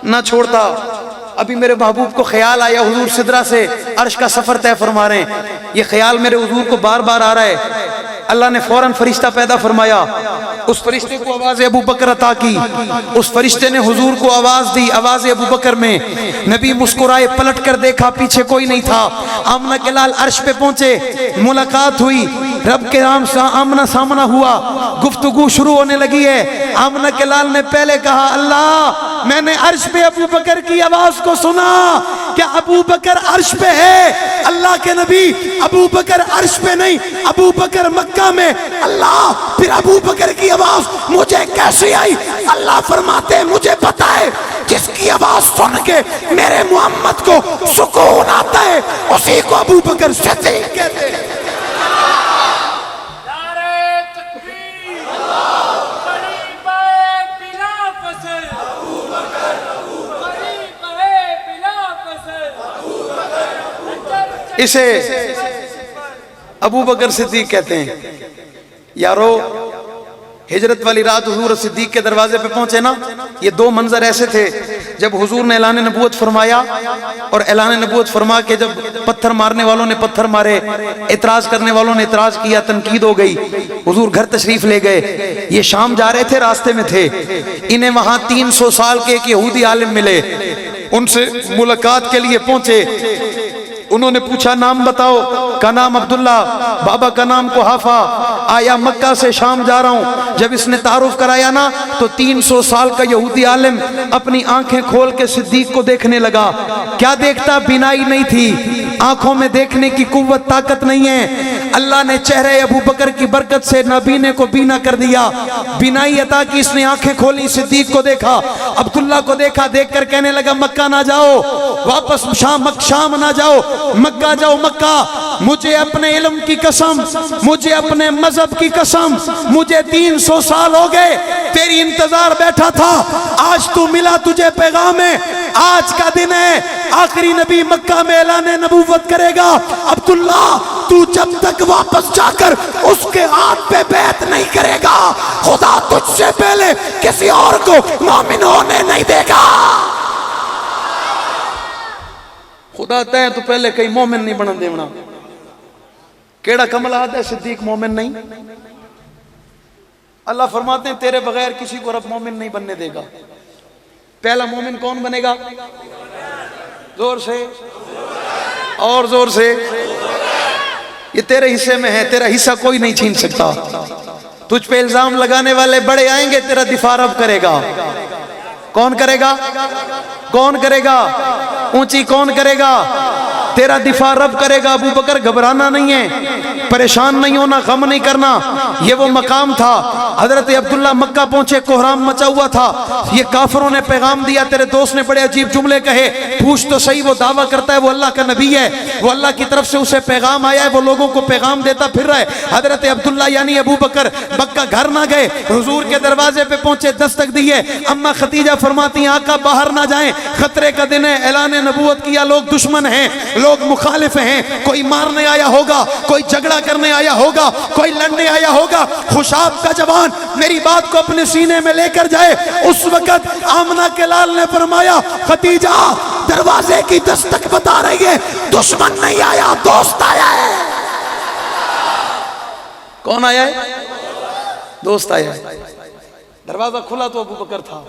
نہ چھوڑتا۔ ابھی میرے محبوب کو خیال آیا، حضور سدرہ سے عرش کا سفر طے فرما رہے ہیں، یہ خیال میرے حضور کو بار بار آ رہا ہے۔ اللہ نے فوراً فرشتہ پیدا فرمایا، اس فرشتے کو آواز ابو بکر عطا کی، اس فرشتے نے حضور کو آواز دی، آواز ابو بکر میں۔ نبی مسکرائے، پلٹ کر دیکھا، پیچھے کوئی نہیں تھا۔ آمنہ کے لال عرش پہ پہنچے، ملاقات ہوئی، رب کے نام سے آمنہ سامنا ہوا، گفتگو شروع ہونے لگی ہے۔ آمنہ کے لال نے پہلے کہا اللہ میں نے عرش پہ ابو بکر کی آواز کو سنا، کیا ابو بکر عرش پہ ہے؟ اللہ کے نبی ابو بکر عرش پہ نہیں، ابو بکر مکہ میں۔ اللہ پھر ابو بکر کی آواز مجھے کیسے آئی؟ اللہ فرماتے ہیں مجھے پتا ہے، جس کی آواز سن کے میرے محمد کو سکون آتا ہے اسی کو ابو بکر صدیق کہتے ہیں۔ اسے ابو بکر صدیق کہتے ہیں. یارو ہجرت والی رات حضور صدیق کے دروازے پہ پہنچے نا, یہ دو منظر ایسے تھے جب حضور نے اعلان نبوت فرمایا اور اعلان نبوت فرما کے جب پتھر مارنے والوں نے پتھر مارے, اعتراض کرنے والوں نے اعتراض کیا, تنقید ہو گئی, حضور گھر تشریف لے گئے. یہ شام جا رہے تھے, راستے میں تھے, انہیں وہاں 300 سال کے ایک یہودی عالم ملے, ان سے ملاقات کے لیے پہنچے. انہوں نے پوچھا نام بتاؤ, کا نام عبداللہ, بابا کا نام قحافہ, آیا مکہ سے شام جا رہا ہوں. جب اس نے تعارف کرایا نا تو 300 سال کا یہودی عالم اپنی آنکھیں کھول کے صدیق کو دیکھنے لگا. کیا دیکھتا؟ بینائی نہیں تھی, آنکھوں میں دیکھنے کی قوت طاقت نہیں ہے. اللہ نے چہرے ابو بکر کی برکت سے نابینے کو بینا کر دیا, بینائی عطا کی. اس نے آنکھیں کھولی, صدیق کو دیکھا, عبداللہ کو دیکھا, دیکھ کر کہنے لگا مکہ نہ جاؤ, واپس شام نہ جاؤ, مکہ جاؤ. مکہ مجھے اپنے علم کی قسم, مجھے اپنے مذہب کی قسم, مجھے 300 سال ہو گئے تیری انتظار بیٹھا تھا, آج تو ملا, تجھے پیغام ہے, آج کا دن ہے, آخری نبی مکہ میں اعلان نبوت کرے گا. عبداللہ تو جب تک واپس جا کر اس کے ہاتھ پہ بیعت نہیں کرے گا, خدا تجھ سے پہلے کسی اور کو مومن ہونے نہیں دے گا. خدا تے تو پہلے کئی مومن نہیں بنا دیونا. کیڑا کمل آتا ہے صدیق مومن نہیں. اللہ فرماتے ہیں تیرے بغیر کسی کو رب مومن نہیں بننے دے گا. پہلا مومن کون بنے گا؟ زور سے اور زور سے. یہ تیرے حصے میں ہے, تیرا حصہ کوئی نہیں چھین سکتا. تجھ پہ الزام لگانے والے بڑے آئیں گے, تیرا دفاع رب کرے گا. کون کرے گا؟ کون کرے گا؟ اونچی کون کرے گا؟ تیرا دفاع رب کرے گا. ابو بکر گھبرانا نہیں ہے, پریشان نہیں ہونا, غم نہیں کرنا. یہ وہ مقام تھا. حضرت عبداللہ مکہ پہنچے, کوہرام مچا ہوا تھا. یہ کافروں نے پیغام دیا, تیرے دوست نے بڑے عجیب جملے کہے, پوچھ تو صحیح, وہ دعویٰ کرتا ہے وہ اللہ کا نبی ہے, وہ اللہ کی طرف سے اسے پیغام آیا ہے, وہ لوگوں کو پیغام دیتا پھر رہا ہے. حضرت عبداللہ یعنی ابو بکر مکہ گھر نہ گئے, حضور کے دروازے پہ پہنچے, دستک دیے. اما خدیجہ فرماتی ہیں آقا باہر نہ جائیں, خطرے کا دن ہے, اعلان نبوت کیا, لوگ دشمن ہیں, لوگ مخالف ہیں, کوئی مارنے آیا ہوگا, کوئی جھگڑا کرنے آیا ہوگا, کوئی لڑنے آیا ہوگا. خوشاب کا جوان میری بات کو اپنے سینے میں لے کر جائے. اس وقت آمنہ کے لال نے فرمایا خدیجہ دروازے کی دستک بتا رہی ہے, دشمن نہیں آیا, دوست آیا ہے. کون آیا ہے؟ دوست آیا ہے. دروازہ کھلا تو ابو بکر تھا.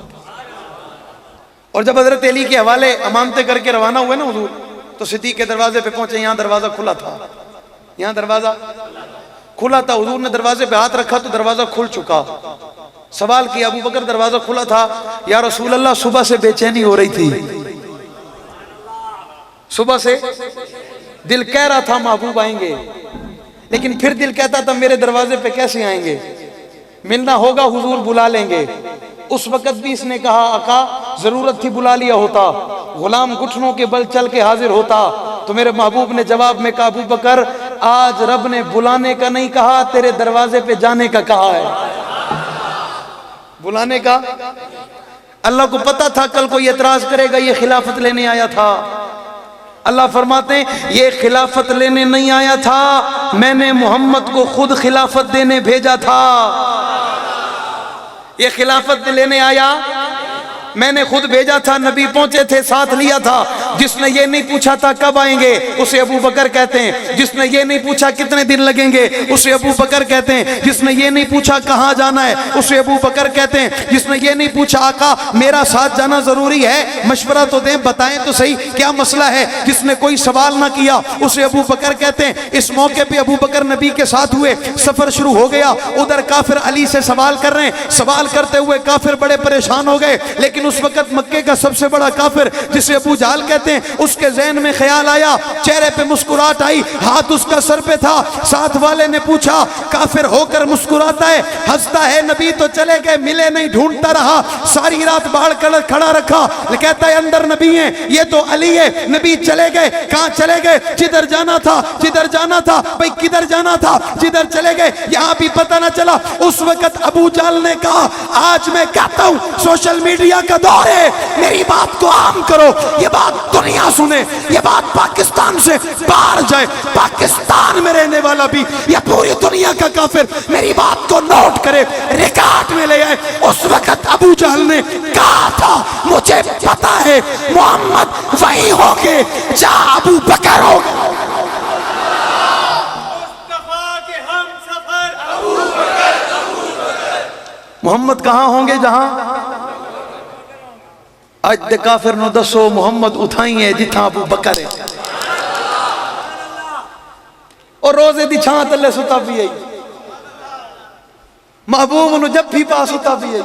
اور جب حضرت علی کے حوالے امانتیں کر کے روانہ ہوئے نا حضور, تو صدیق کے دروازے پہ پہنچے. یہاں دروازہ کھلا تھا, یہاں دروازہ کھلا تھا. حضور نے دروازے پہ ہاتھ رکھا تو دروازہ کھل چکا. سوال کیا ابو بکر دروازہ کھلا تھا, یا رسول اللہ صبح سے بے چینی ہو رہی تھی, صبح سے دل کہہ رہا تھا محبوب آئیں گے, لیکن پھر دل کہتا تھا میرے دروازے پہ کیسے آئیں گے, ملنا ہوگا حضور بلا لیں گے. اس وقت بھی اس نے کہا آقا ضرورت تھی بلا لیا ہوتا, غلام گھٹنوں کے بل چل کے حاضر ہوتا. تو میرے محبوب نے جواب میں کہا ابو بکر آج رب نے بلانے کا نہیں کہا, تیرے دروازے پہ جانے کا کہا ہے. بلانے کا. اللہ کو پتا تھا کل کو یہ اعتراض کرے گا, یہ خلافت لینے آیا تھا. اللہ فرماتے ہیں یہ خلافت لینے نہیں آیا تھا, میں نے محمد کو خود خلافت دینے بھیجا تھا. یہ خلافت لینے آیا, میں نے خود بھیجا تھا. نبی پہنچے تھے, ساتھ لیا تھا. جس نے یہ نہیں پوچھا تھا کب آئیں گے, اسے ابو بکر کہتے ہیں. جس نے یہ نہیں پوچھا کتنے دن لگیں گے, اسے ابو بکر کہتے ہیں. جس نے یہ نہیں پوچھا کہاں جانا ہے, اسے ابو بکر کہتے ہیں. جس نے یہ نہیں پوچھا آقا میرا ساتھ جانا ضروری ہے, مشورہ تو دیں, بتائیں تو صحیح کیا مسئلہ ہے, جس نے کوئی سوال نہ کیا, اسے ابو بکر کہتے ہیں. اس موقع پہ ابو بکر نبی کے ساتھ ہوئے, سفر شروع ہو گیا. ادھر کافر علی سے سوال کر رہے ہیں, سوال کرتے ہوئے کافر بڑے پریشان ہو گئے. لیکن اس وقت مکے کا سب سے بڑا کافر جسے ابو جہل کہتے ہیں, اس کے ذہن میں خیال آیا, چہرے پہ مسکراہٹ آئی, ہاتھ اس کا سر پہ تھا. ساتھ والے نے پوچھا کافر ہو کر مسکراتا ہے, ہنستا ہے, نبی تو چلے گئے, ملے نہیں, ڈھونڈتا رہا, ساری رات باہر کھڑا رکھا. کہتا ہے اندر نبی ہیں, یہ تو علی ہے. نبی چلے گئے, کہاں چلے گئے, جدھر جانا تھا, جدھر جانا تھا, بھئی کدھر جانا تھا, جدھر چلے گئے, یہاں بھی پتہ نہ چلا. اس وقت ابو جہل نے کہا آج میں کہتا ہوں سوشل میڈیا کا دور ہے, میری بات کو عام کرو, یہ بات دنیا سنے، یہ بات پاکستان سے باہر جائے، پاکستان میں رہنے والا بھی یا پوری دنیا کا کافر میری بات کو نوٹ کرے، ریکارڈ میں لے آئے۔ اس وقت ابو جہل نے کہا تھا مجھے پتا ہے محمد وہی ہوگے جہاں ابو بکر ہوگا۔ محمد کہاں ہوں گے جہاں اج دے کافر نو دسو محمد اتھائی ہے جتھاں ابو بکر ہے، اور روزے دی چھاں تلے ستا بھی ہے، محبوب نو جب بھی پاس ستا بھی ہے،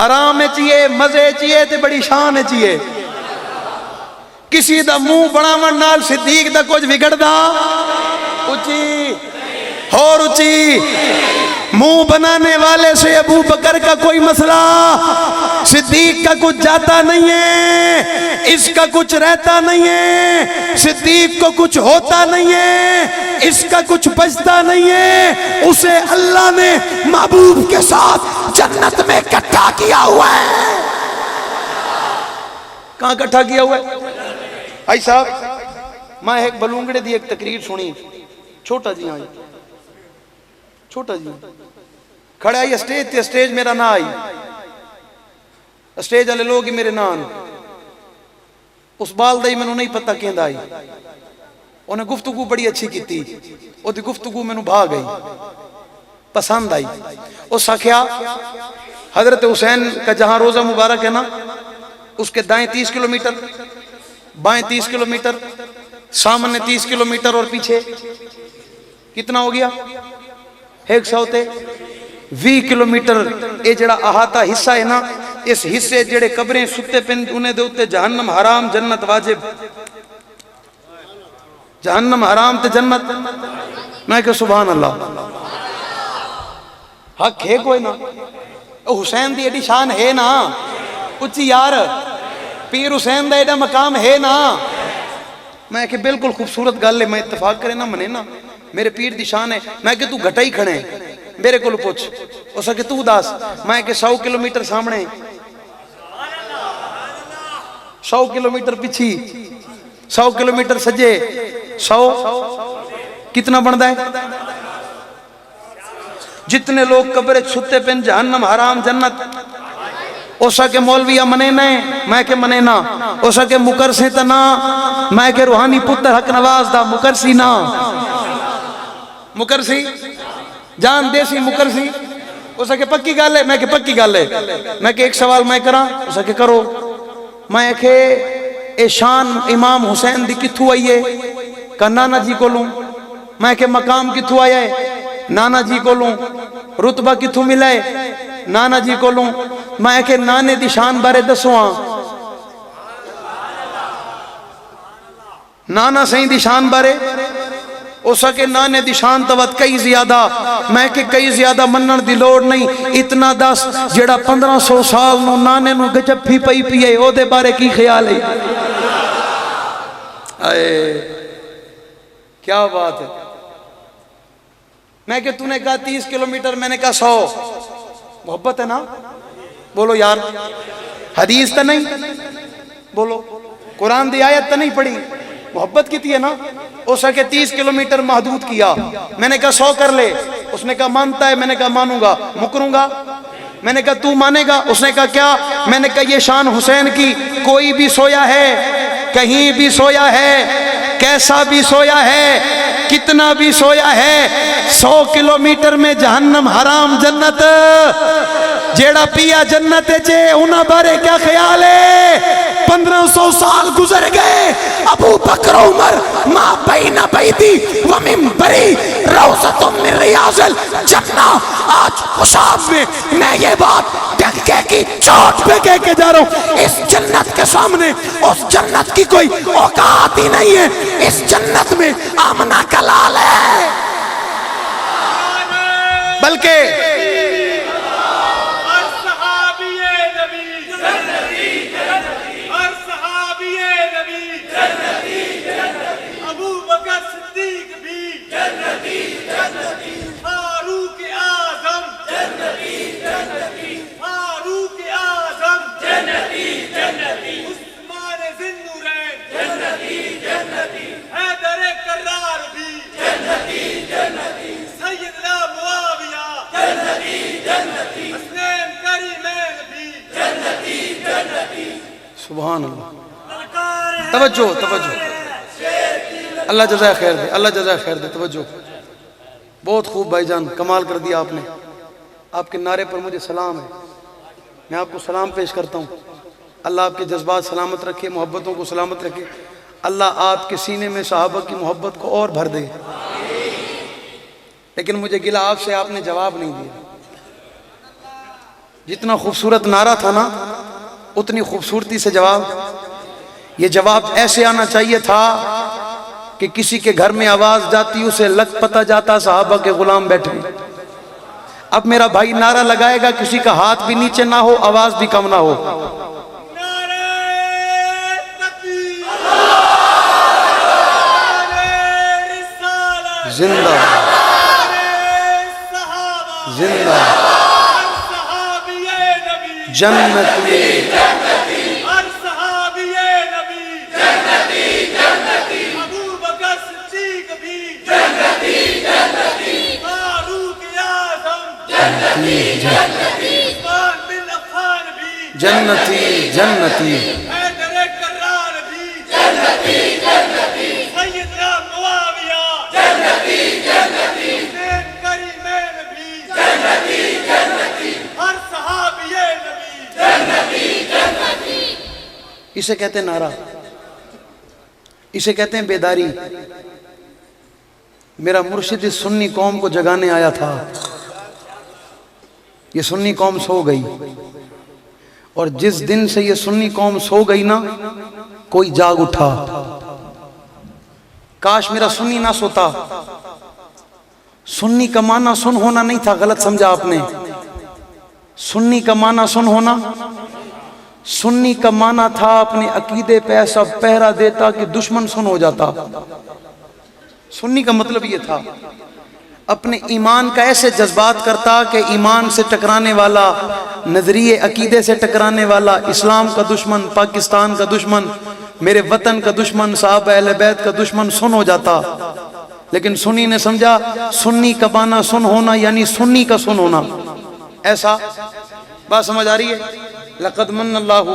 آرام چیئے، مزے چیئے تے بڑی شان چیئے، کسی دا منہ بڑاون نال صدیق دا کچھ بگڑ دا اچھی اور اچھی، منہ بنانے والے سے ابو بکر کا کوئی مسئلہ، صدیق کا کچھ جاتا نہیں ہے، اس کا کچھ رہتا نہیں ہے، صدیق کو کچھ ہوتا نہیں ہے، اس کا کچھ بچتا نہیں ہے، اسے اللہ نے محبوب کے ساتھ جنت میں اکٹھا کیا ہوا ہے۔ کہاں اکٹھا کیا ہوا ہے؟ آئی صاحب میں ایک بلونگڑے دی ایک تقریر سنی، چھوٹا جی آئی، چھوٹا جی کھڑے آئی اسٹیج تے، اسٹیج میرا نہ آئی، اسٹیج والے لوگ ہی میرے نان، اس بال دائی میں نو نہیں پتہ کیند آئی، انہیں گفتگو بڑی اچھی کی تھی، وہ دی گفتگو میں نو بھا گئی، پسند آئی، اس ساکھیا حضرت حسین کا جہاں روزہ مبارک ہے نا، اس کے دائیں 30 کلومیٹر، بائیں 30 کلومیٹر، سامنے 30 کلومیٹر اور پیچھے کتنا ہو گیا؟ 100 تے 20 کلومیٹر، اے جڑا احاطہ حصہ ہے نا، اس حصے جڑے قبریں ستے پن انہیں دے ہوتے جہنم حرام جنت واجب، جہنم حرام تے جنت، میں کہ سبحان اللہ، حق ہے کوئی نا، حسین دی ایڈی شان ہے نا، اچھی یار پیر حسین دا ایڈا مقام ہے نا، میں کہ بالکل خوبصورت گل ہے، میں اتفاق کرے نا منے نا، میرے پیر دی شان ہے، میں کہ تو گھٹا ہی کھڑے میرے کو پوچھ، اس کہ تو داس، میں کہ 100 کلومیٹر سامنے، 100 کلومیٹر پیچھی، 100 کلومیٹر سجے، 100 کتنا بندہ ہے؟ جتنے لوگ قبر چھتے پن جہنم حرام جنت، اوسا کے مولویہ منے نئے، میں کہ منے نا، اوسا کے مکرسی تا نا، میں کہ روحانی پتر حق نواز دا مکرسی نا، مکرسی جان دیسی مکرسی، اوسا کہ پکی گال ہے، میں کہ پکی گال ہے، میں کہ ایک سوال میں کرا، اوسا کہ کرو، میں کہ اے شان امام حسین دی کتھو آئیے، کہ نانا جی کو لوں، میں کہ مقام کتھو آیا ہے، نانا جی کو لوں، رتبہ کتھو ملا ہے، نانا جی کو لوں، میں کہ نانے دی شان بارے دسواں، نانا سہیں دی شان بارے، اوسا کہ نانے دی شان توت کئی زیادہ، میں کہ کئی زیادہ منن دی لوڑ نہیں، اتنا دس جڑا 1500 سال نو نانے نو گجب پھی پئی پیئے، او دے بارے کی خیال ہے؟ کیا بات ہے، میں کہ تو نے کہا 30 کلومیٹر، میں نے کہا 100، محبت ہے نا، بولو یار، حدیث تا نہیں، بولو قرآن دی آیت تا نہیں پڑھی، محبت کی تھی ہے نا، اس نے کہا 30 کلومیٹر محدود کیا، میں نے کہا 100 کر لے، اس نے کہا مانتا ہے، میں نے کہا مانوں گا، مکروں گا، میں نے کہا تو مانے گا، اس نے کہا کیا، میں نے کہا یہ شان حسین کی، کوئی بھی سویا ہے، کہیں بھی سویا ہے، کیسا بھی سویا ہے، کتنا بھی سویا ہے، 100 کلومیٹر میں جہنم حرام جنت، جیڑا پیا جنت جے انہاں بارے کیا خیال ہے؟ 1500 سال گزر گئے، ابو بکر عمر ما بین بیتی و منبری روضۃ من ریاض الجنہ، آج حساب میں یہ بات ڈنکے کی چوٹ پہ کہہ کے جا رہا ہوں، اس جنت کے سامنے اس جنت کی کوئی اوقات ہی نہیں ہے، اس جنت میں آمنہ کا لال ہے، بلکہ سبحان اللہ. توجہ توجہ, اللہ جزائے خیر دے, اللہ جزائے خیر دے. توجہ, بہت خوب بھائی جان, کمال کر دیا آپ نے. آپ کے نعرے پر مجھے سلام ہے, میں آپ کو سلام پیش کرتا ہوں. اللہ آپ کے جذبات سلامت رکھے, محبتوں کو سلامت رکھے. اللہ آپ کے سینے میں صحابہ کی محبت کو اور بھر دے. لیکن مجھے گلہ آپ سے, آپ نے جواب نہیں دیا. جتنا خوبصورت نعرہ تھا نا, اتنی خوبصورتی سے جواب. یہ جواب ایسے آنا چاہیے تھا کہ کسی کے گھر میں آواز جاتی اسے لگ پتہ جاتا صحابہ کے غلام بیٹھے. اب میرا بھائی نعرہ لگائے گا, کسی کا ہاتھ بھی نیچے نہ ہو, آواز بھی کم نہ ہو. زندہ زندہ جنتی جنتی جنتی اسے کہتے ہیں نعرہ, اسے کہتے ہیں بیداری. میرا مرشد اس سنی قوم کو جگانے آیا تھا. یہ سنی قوم سو گئی, اور جس دن سے یہ سنی قوم سو گئی نا, کوئی جاگ اٹھا. کاش میرا سنی نہ سوتا. سنی کا معنی سن ہونا نہیں تھا, غلط سمجھا آپ نے. سنی کا معنی سن ہونا, سنی کا معنی تھا اپنے عقیدے پہ ایسا پہرا دیتا کہ دشمن سن ہو جاتا. سنی کا مطلب یہ تھا اپنے ایمان کا ایسے جذبات کرتا کہ ایمان سے ٹکرانے والا, نظریے عقیدے سے ٹکرانے والا, اسلام کا دشمن, پاکستان کا دشمن, میرے وطن کا دشمن, صحابہ اہل بیت کا دشمن سن ہو جاتا. لیکن سنی نے سمجھا سنی کا معنی سن ہونا یعنی سنی کا سن ہونا. ایسا بات سمجھ آ رہی ہے؟ لقد من اللہ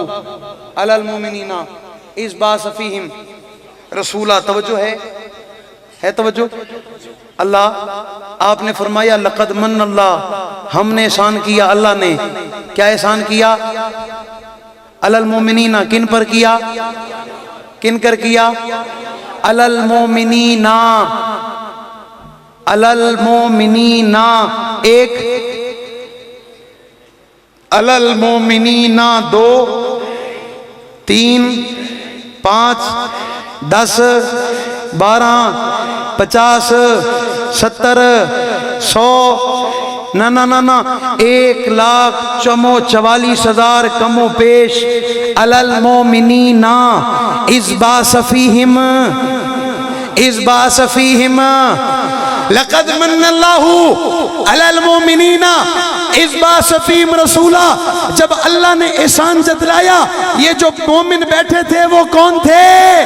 علی المؤمنین اذ بعث فیہم رسولا. توجہ ہے توجہ. اللہ آپ نے فرمایا لقد من اللہ, ہم نے احسان کیا, اللہ نے کیا احسان کیا؟ علی المؤمنین. کن پر کیا؟ کن کر کیا؟ علی المؤمنین. علی المؤمنین ایک, علی المؤمنین دو, تین, 5, 10, 12, 50, 70, 100, نہ 1,44,000 کم و پیش. علی المؤمنین اذ بعث فیہم, اذ بعث فیہم. لقد من اللہ علی المؤمنین اذ بعث فیہم رسولا. جب اللہ نے احسان جتلایا, یہ جو مومن بیٹھے تھے وہ کون تھے؟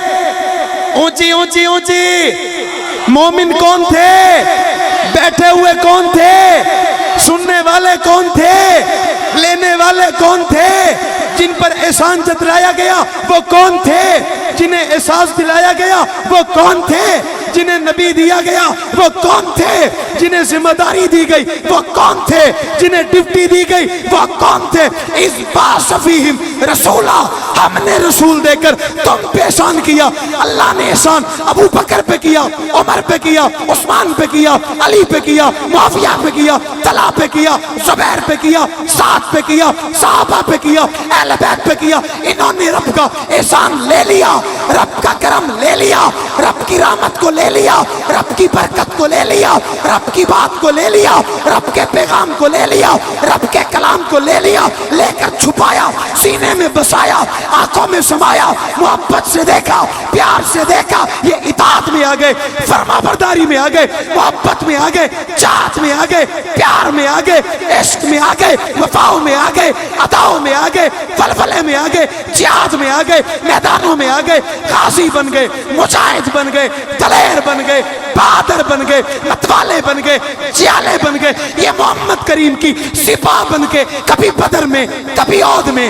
اونچی اونچی اونچی. مومن کون تھے؟ بیٹھے ہوئے کون تھے؟ سننے والے کون تھے؟ لینے والے کون تھے؟ جن پر احسان جتلایا گیا وہ کون تھے؟ جنہیں احساس دلایا گیا وہ کون تھے؟ جنہیں نبی دیا گیا وہ کون تھے؟ جنہیں ذمہ داری دی گئی وہ کون تھے؟ جنہیں ڈیوٹی دی گئی وہ کون تھے؟ اذ بعث فیہم رسولا. ہم نے رسول دے کر تم پہ احسان کیا. اللہ نے احسان ابو بکر پہ کیا, عمر پہ کیا, عثمان پہ کیا, علی پہ کیا, معاویہ پہ کیا, طلحہ پہ کیا, زبیر پہ کیا, سعد پہ کیا, صحابہ پہ کیا, اہل بیت پہ کیا. انہوں نے رب کا احسان لے لیا, رب کا کرم لے لیا, رب کی رحمت کو لے لیا, رب کی برکت کو لے لیا, رب کی بات کو لے لیا, رب کے پیغام کو لے لیا, رب کے کلام کو لے لیا, لے کر چھپایا, سینے میں بسایا, آنکھوں میں سمایا, محبت سے دیکھا, پیار سے دیکھا. یہ اطاعت میں آ گئے, فرما برداری میں آ گئے, محبت میں آ گئے, چاہت میں آ گئے, پیار میں آ گئے, عشق میں آ گئے, وفاؤں میں آ گئے, عطاؤں میں آ گئے, ولولے میں آ گئے, جہاد میں آ گئے, میدانوں میں آ گئے, غازی بن گئے, مجاہد بن گئے, دلیر بن گئے, بہادر بن گئے, متوالے بن گئے, جیالے بن گئے. یہ محمد کریم کی سپاہ بن کے کبھی بدر میں, کبھی عہد میں,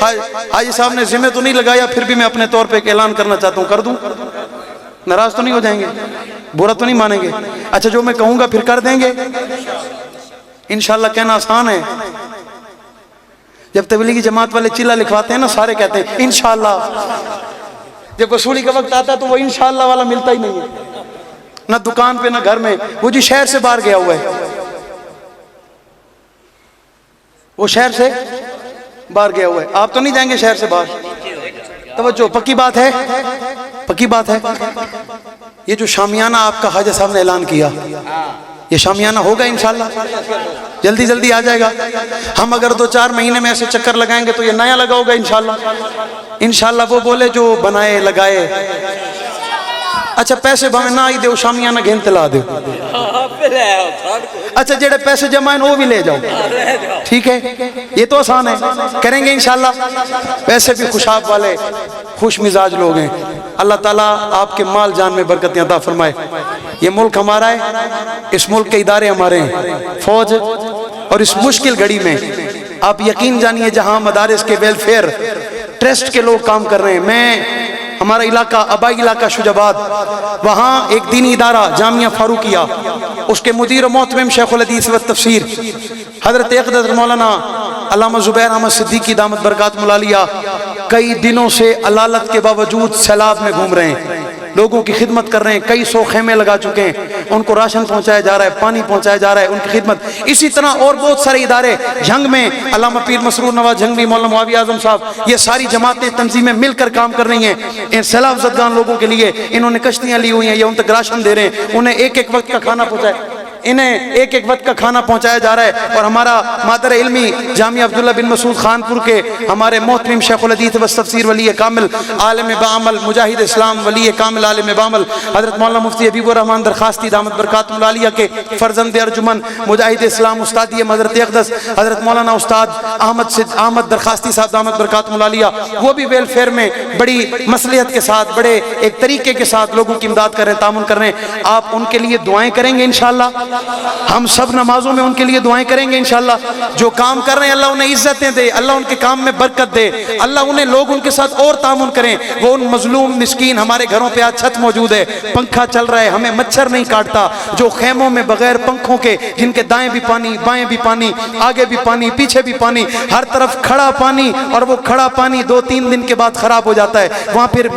حاجی صاحب نے ذمہ تو نہیں لگایا، پھر بھی میں اپنے طور پہ ایک اعلان کرنا چاہتا ہوں، کر دوں؟ ناراض تو نہیں ہو جائیں گے؟ برا تو نہیں مانیں گے؟ اچھا جو میں کہوں گا پھر کر دیں گے؟ انشاءاللہ کہنا آسان ہے. جب تبلیغی جماعت والے چلا لکھواتے ہیں نا، سارے کہتے ہیں انشاءاللہ. جب وصولی کا وقت آتا ہے تو وہ انشاءاللہ والا ملتا ہی نہیں ہے، نہ دکان پہ نہ گھر میں. وہ جی شہر سے باہر گیا ہوا ہے، وہ شہر سے باہر گیا ہوا ہے. آپ تو نہیں جائیں گے شہر سے باہر؟ توجہ، پکی بات ہے، پکی بات ہے. یہ جو شامیانہ آپ کا خواجہ صاحب نے اعلان کیا، یہ شامیانہ ہوگا انشاءاللہ، جلدی جلدی آ جائے گا. ہم اگر 2-4 مہینے میں ایسے چکر لگائیں گے تو یہ نیا لگا ہوگا انشاءاللہ. انشاءاللہ وہ بولے جو بنائے لگائے. اچھا پیسے بھاویں نہ آئی دے، شامیانہ گھن تلا دے. اچھا جڑے پیسے جمع ہیں وہ بھی لے جاؤ، ٹھیک ہے؟ یہ تو آسان ہے، کریں گے انشاءاللہ. پیسے بھی خوشاب والے خوش مزاج لوگ ہیں. اللہ تعالیٰ آپ کے مال جان میں برکتیں عطا فرمائے. یہ ملک ہمارا ہے، اس ملک کے ادارے ہمارے ہیں، فوج. اور اس مشکل گھڑی میں آپ یقین جانیے جہاں مدارس کے ویلفیئر ٹرسٹ کے لوگ کام کر رہے ہیں. میں ہمارا علاقہ آبائی علاقہ شجاباد، وہاں ایک دینی ادارہ جامعہ فاروقیہ، اس کے مدیر و محتمم شیخ الحدیث و تفسیر حضرت اقدس مولانا علامہ زبیر احمد صدیقی دامت برکات ملالیہ کئی دنوں سے علالت کے باوجود سیلاب میں گھوم رہے ہیں، لوگوں کی خدمت کر رہے ہیں. کئی 100 خیمے لگا چکے ہیں، ان کو راشن پہنچایا جا رہا ہے، پانی پہنچایا جا رہا ہے، ان کی خدمت. اسی طرح اور بہت سارے ادارے جھنگ میں، علامہ پیر مسرور نواز جھنگوی، مولانا معاویہ اعظم صاحب، یہ ساری جماعتیں تنظیمیں مل کر کام کر رہی ہیں ان سیلاب زدگان لوگوں کے لیے. انہوں نے کشتیاں لی ہوئی ہیں، یہ ان تک راشن دے رہے ہیں، انہیں ایک ایک وقت کا کھانا پہنچائے، انہیں ایک ایک وقت کا کھانا پہنچایا جا رہا ہے. اور ہمارا مادر علمی جامعہ عبداللہ بن مسعود خانپور کے ہمارے محترم شیخ الحدیث و تفسیر ولی کامل عالم بعمل مجاہد اسلام ولی کامل عالم بعمل حضرت مولانا مفتی حبیب الرحمن درخواستی دامت برکات ملالیہ کے فرزند ارجمن مجاہد اسلام استادی حضرت اقدس حضرت مولانا استاد احمد درخواستی صاحب دامت برکات ملالیہ، وہ بھی ویلفیئر میں بڑی مصلحت کے ساتھ، بڑے ایک طریقے کے ساتھ لوگوں کی امداد کر رہے ہیں، تعاون کر رہے ہیں. آپ ان کے لیے دعائیں کریں گے انشاءاللہ. ہم سب نمازوں میں ان کے لیے دعائیں کریں گے انشاءاللہ. جو کام کر رہے ہیں اللہ انہیں عزتیں دے، اللہ ان کے کام میں برکت دے، اللہ انہیں لوگ ان کے ساتھ اور تعاون کریں. وہ ان مظلوم مسکین، ہمارے گھروں پہ آج چھت موجود ہے، پنکھا چل رہا ہے، ہمیں مچھر نہیں کاٹتا، جو خیموں میں بغیر پنکھوں کے، جن کے دائیں بھی پانی بائیں بھی پانی آگے بھی پانی پیچھے بھی پانی، ہر طرف کھڑا پانی، اور وہ کھڑا پانی 2-3 دن کے بعد خراب ہو جاتا ہے. وہاں پھر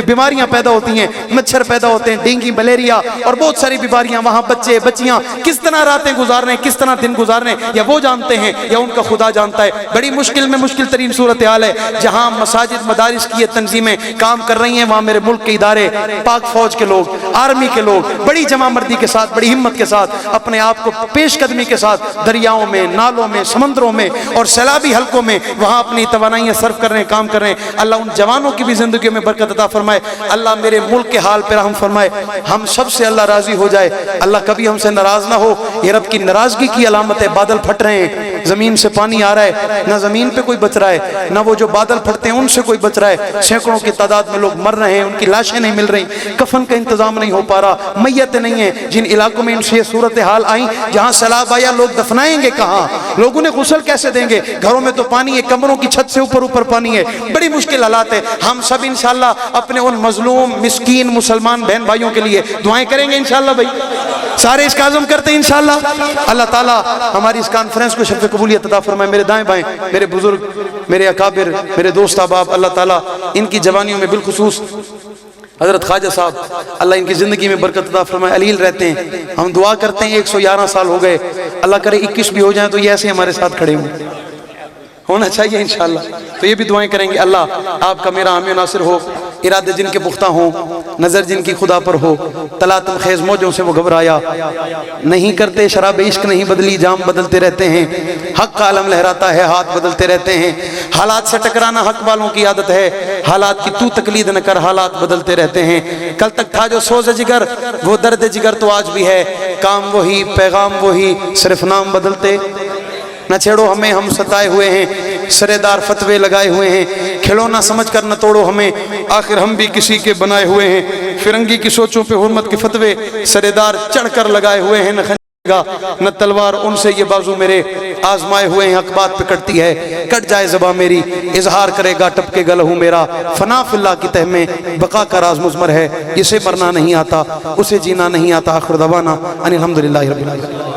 بیماریاں پیدا ہوتی ہیں، مچھر پیدا ہوتے ہیں، ڈینگی ملیریا اور بہت ساری بیماریاں. وہاں بچے بچیاں کس طرح راتیں گزارنے، کس طرح دن گزارنے، یا وہ جانتے ہیں یا ان کا خدا جانتا ہے. بڑی مشکل میں مشکل ترین صورتحال ہے. جہاں مساجد مدارس کی یہ تنظیمیں کام کر رہی ہیں، وہاں میرے ملک کے ادارے، پاک فوج کے لوگ، آرمی کے لوگ بڑی جمع مردی کے ساتھ، بڑی ہمت کے ساتھ، اپنے آپ کو پیش قدمی کے ساتھ دریاؤں میں، نالوں میں، سمندروں میں اور سیلابی حلقوں میں وہاں اپنی توانائیاں صرف کر رہے ہیں، کام کر رہے ہیں. اللہ ان جوانوں کی بھی زندگیوں میں برکت عطا فرمائے. اللہ میرے ملک کے حال پہ رحم فرمائے. ہم سب سے اللہ راضی ہو جائے، اللہ کبھی ہم سے ناراض نہ ہو. یہ رب کی ناراضگی کی علامت ہے. بادل پھٹ رہے ہیں، زمین سے پانی آ رہا ہے، نہ زمین پہ کوئی بچ رہا ہے، نہ وہ جو بادل پھٹتے ہیں ان سے کوئی بچ رہا ہے. سینکڑوں کی تعداد میں لوگ مر رہے ہیں، ان کی لاشیں نہیں مل رہی، کفن کا انتظام نہیں ہو پا رہا، میتیں نہیں ہیں. جن علاقوں میں ان سے یہ صورتحال آئیں، جہاں سیلاب آیا، لوگ دفنائیں گے کہاں؟ لوگوں نے غسل کیسے دیں گے؟ گھروں میں تو پانی ہے، کمروں کی چھت سے اوپر پانی ہے. بڑی مشکل حالات ہے. ہم سب انشاءاللہ اپنے ان مظلوم مسکین مسلمان بہن بھائیوں کے لیے دعائیں کریں گے انشاءاللہ. بھائی سارے اس کا عزم کرتے ہیں انشاءاللہ. اللہ تعالیٰ ہماری اس کانفرنس کو شرف قبولیت عطا فرمائے. میرے دائیں بائیں میرے بزرگ، میرے اکابر، میرے دوست احباب، اللہ تعالیٰ ان کی جوانیوں میں بالخصوص حضرت خواجہ صاحب، اللہ ان کی زندگی میں برکت عطا فرمائے. علیل رہتے ہیں، ہم دعا کرتے ہیں 111 سال ہو گئے، اللہ کرے 21 بھی ہو جائیں تو یہ ایسے ہمارے ساتھ کھڑے ہوں، ہونا چاہیے انشاءاللہ. تو یہ بھی دعائیں کریں گے. اللہ آپ کا میرا حامی و ناصر ہو، ارادے جن کے پختہ ہوں، نظر جن کی خدا پر ہو، طلاعت خیز موجوں سے وہ گھبرایا نہیں کرتے، شراب عشق نہیں بدلی، جام بدلتے رہتے ہیں، حق کا علم لہراتا ہے، ہاتھ بدلتے رہتے ہیں، حالات سے ٹکرانا حق والوں کی عادت ہے، حالات کی تو تقلید نہ کر، حالات بدلتے رہتے ہیں. کل تک تھا جو سوز جگر، وہ درد جگر تو آج بھی ہے، کام وہی پیغام وہی، صرف نام بدلتے. نہ چھیڑو ہمیں، ہم ستائے ہوئے ہیں، سرے دار فتوے لگائے ہوئے ہیں، کھلونا سمجھ کر نہ توڑو ہمیں، آخر ہم بھی کسی کے بنائے ہوئے ہیں. فرنگی کی سوچوں پہ حرمت کے فتوے سرے دار چڑھ کر لگائے ہوئے ہیں. نہ خنجر نہ تلوار ان سے یہ بازو میرے، آزمائے ہوئے ہیں حق بات پہ کٹتی ہے، کٹ جائے زباں میری اظہار کرے گا ٹپ کے گل ہوں میرا، فنا فی اللہ کی تہ میں بقا کا راز مضمر ہے، جسے مرنا نہیں آتا اسے جینا نہیں آتا۔ آخر دعوانا ان الحمدللہ رب العالمین۔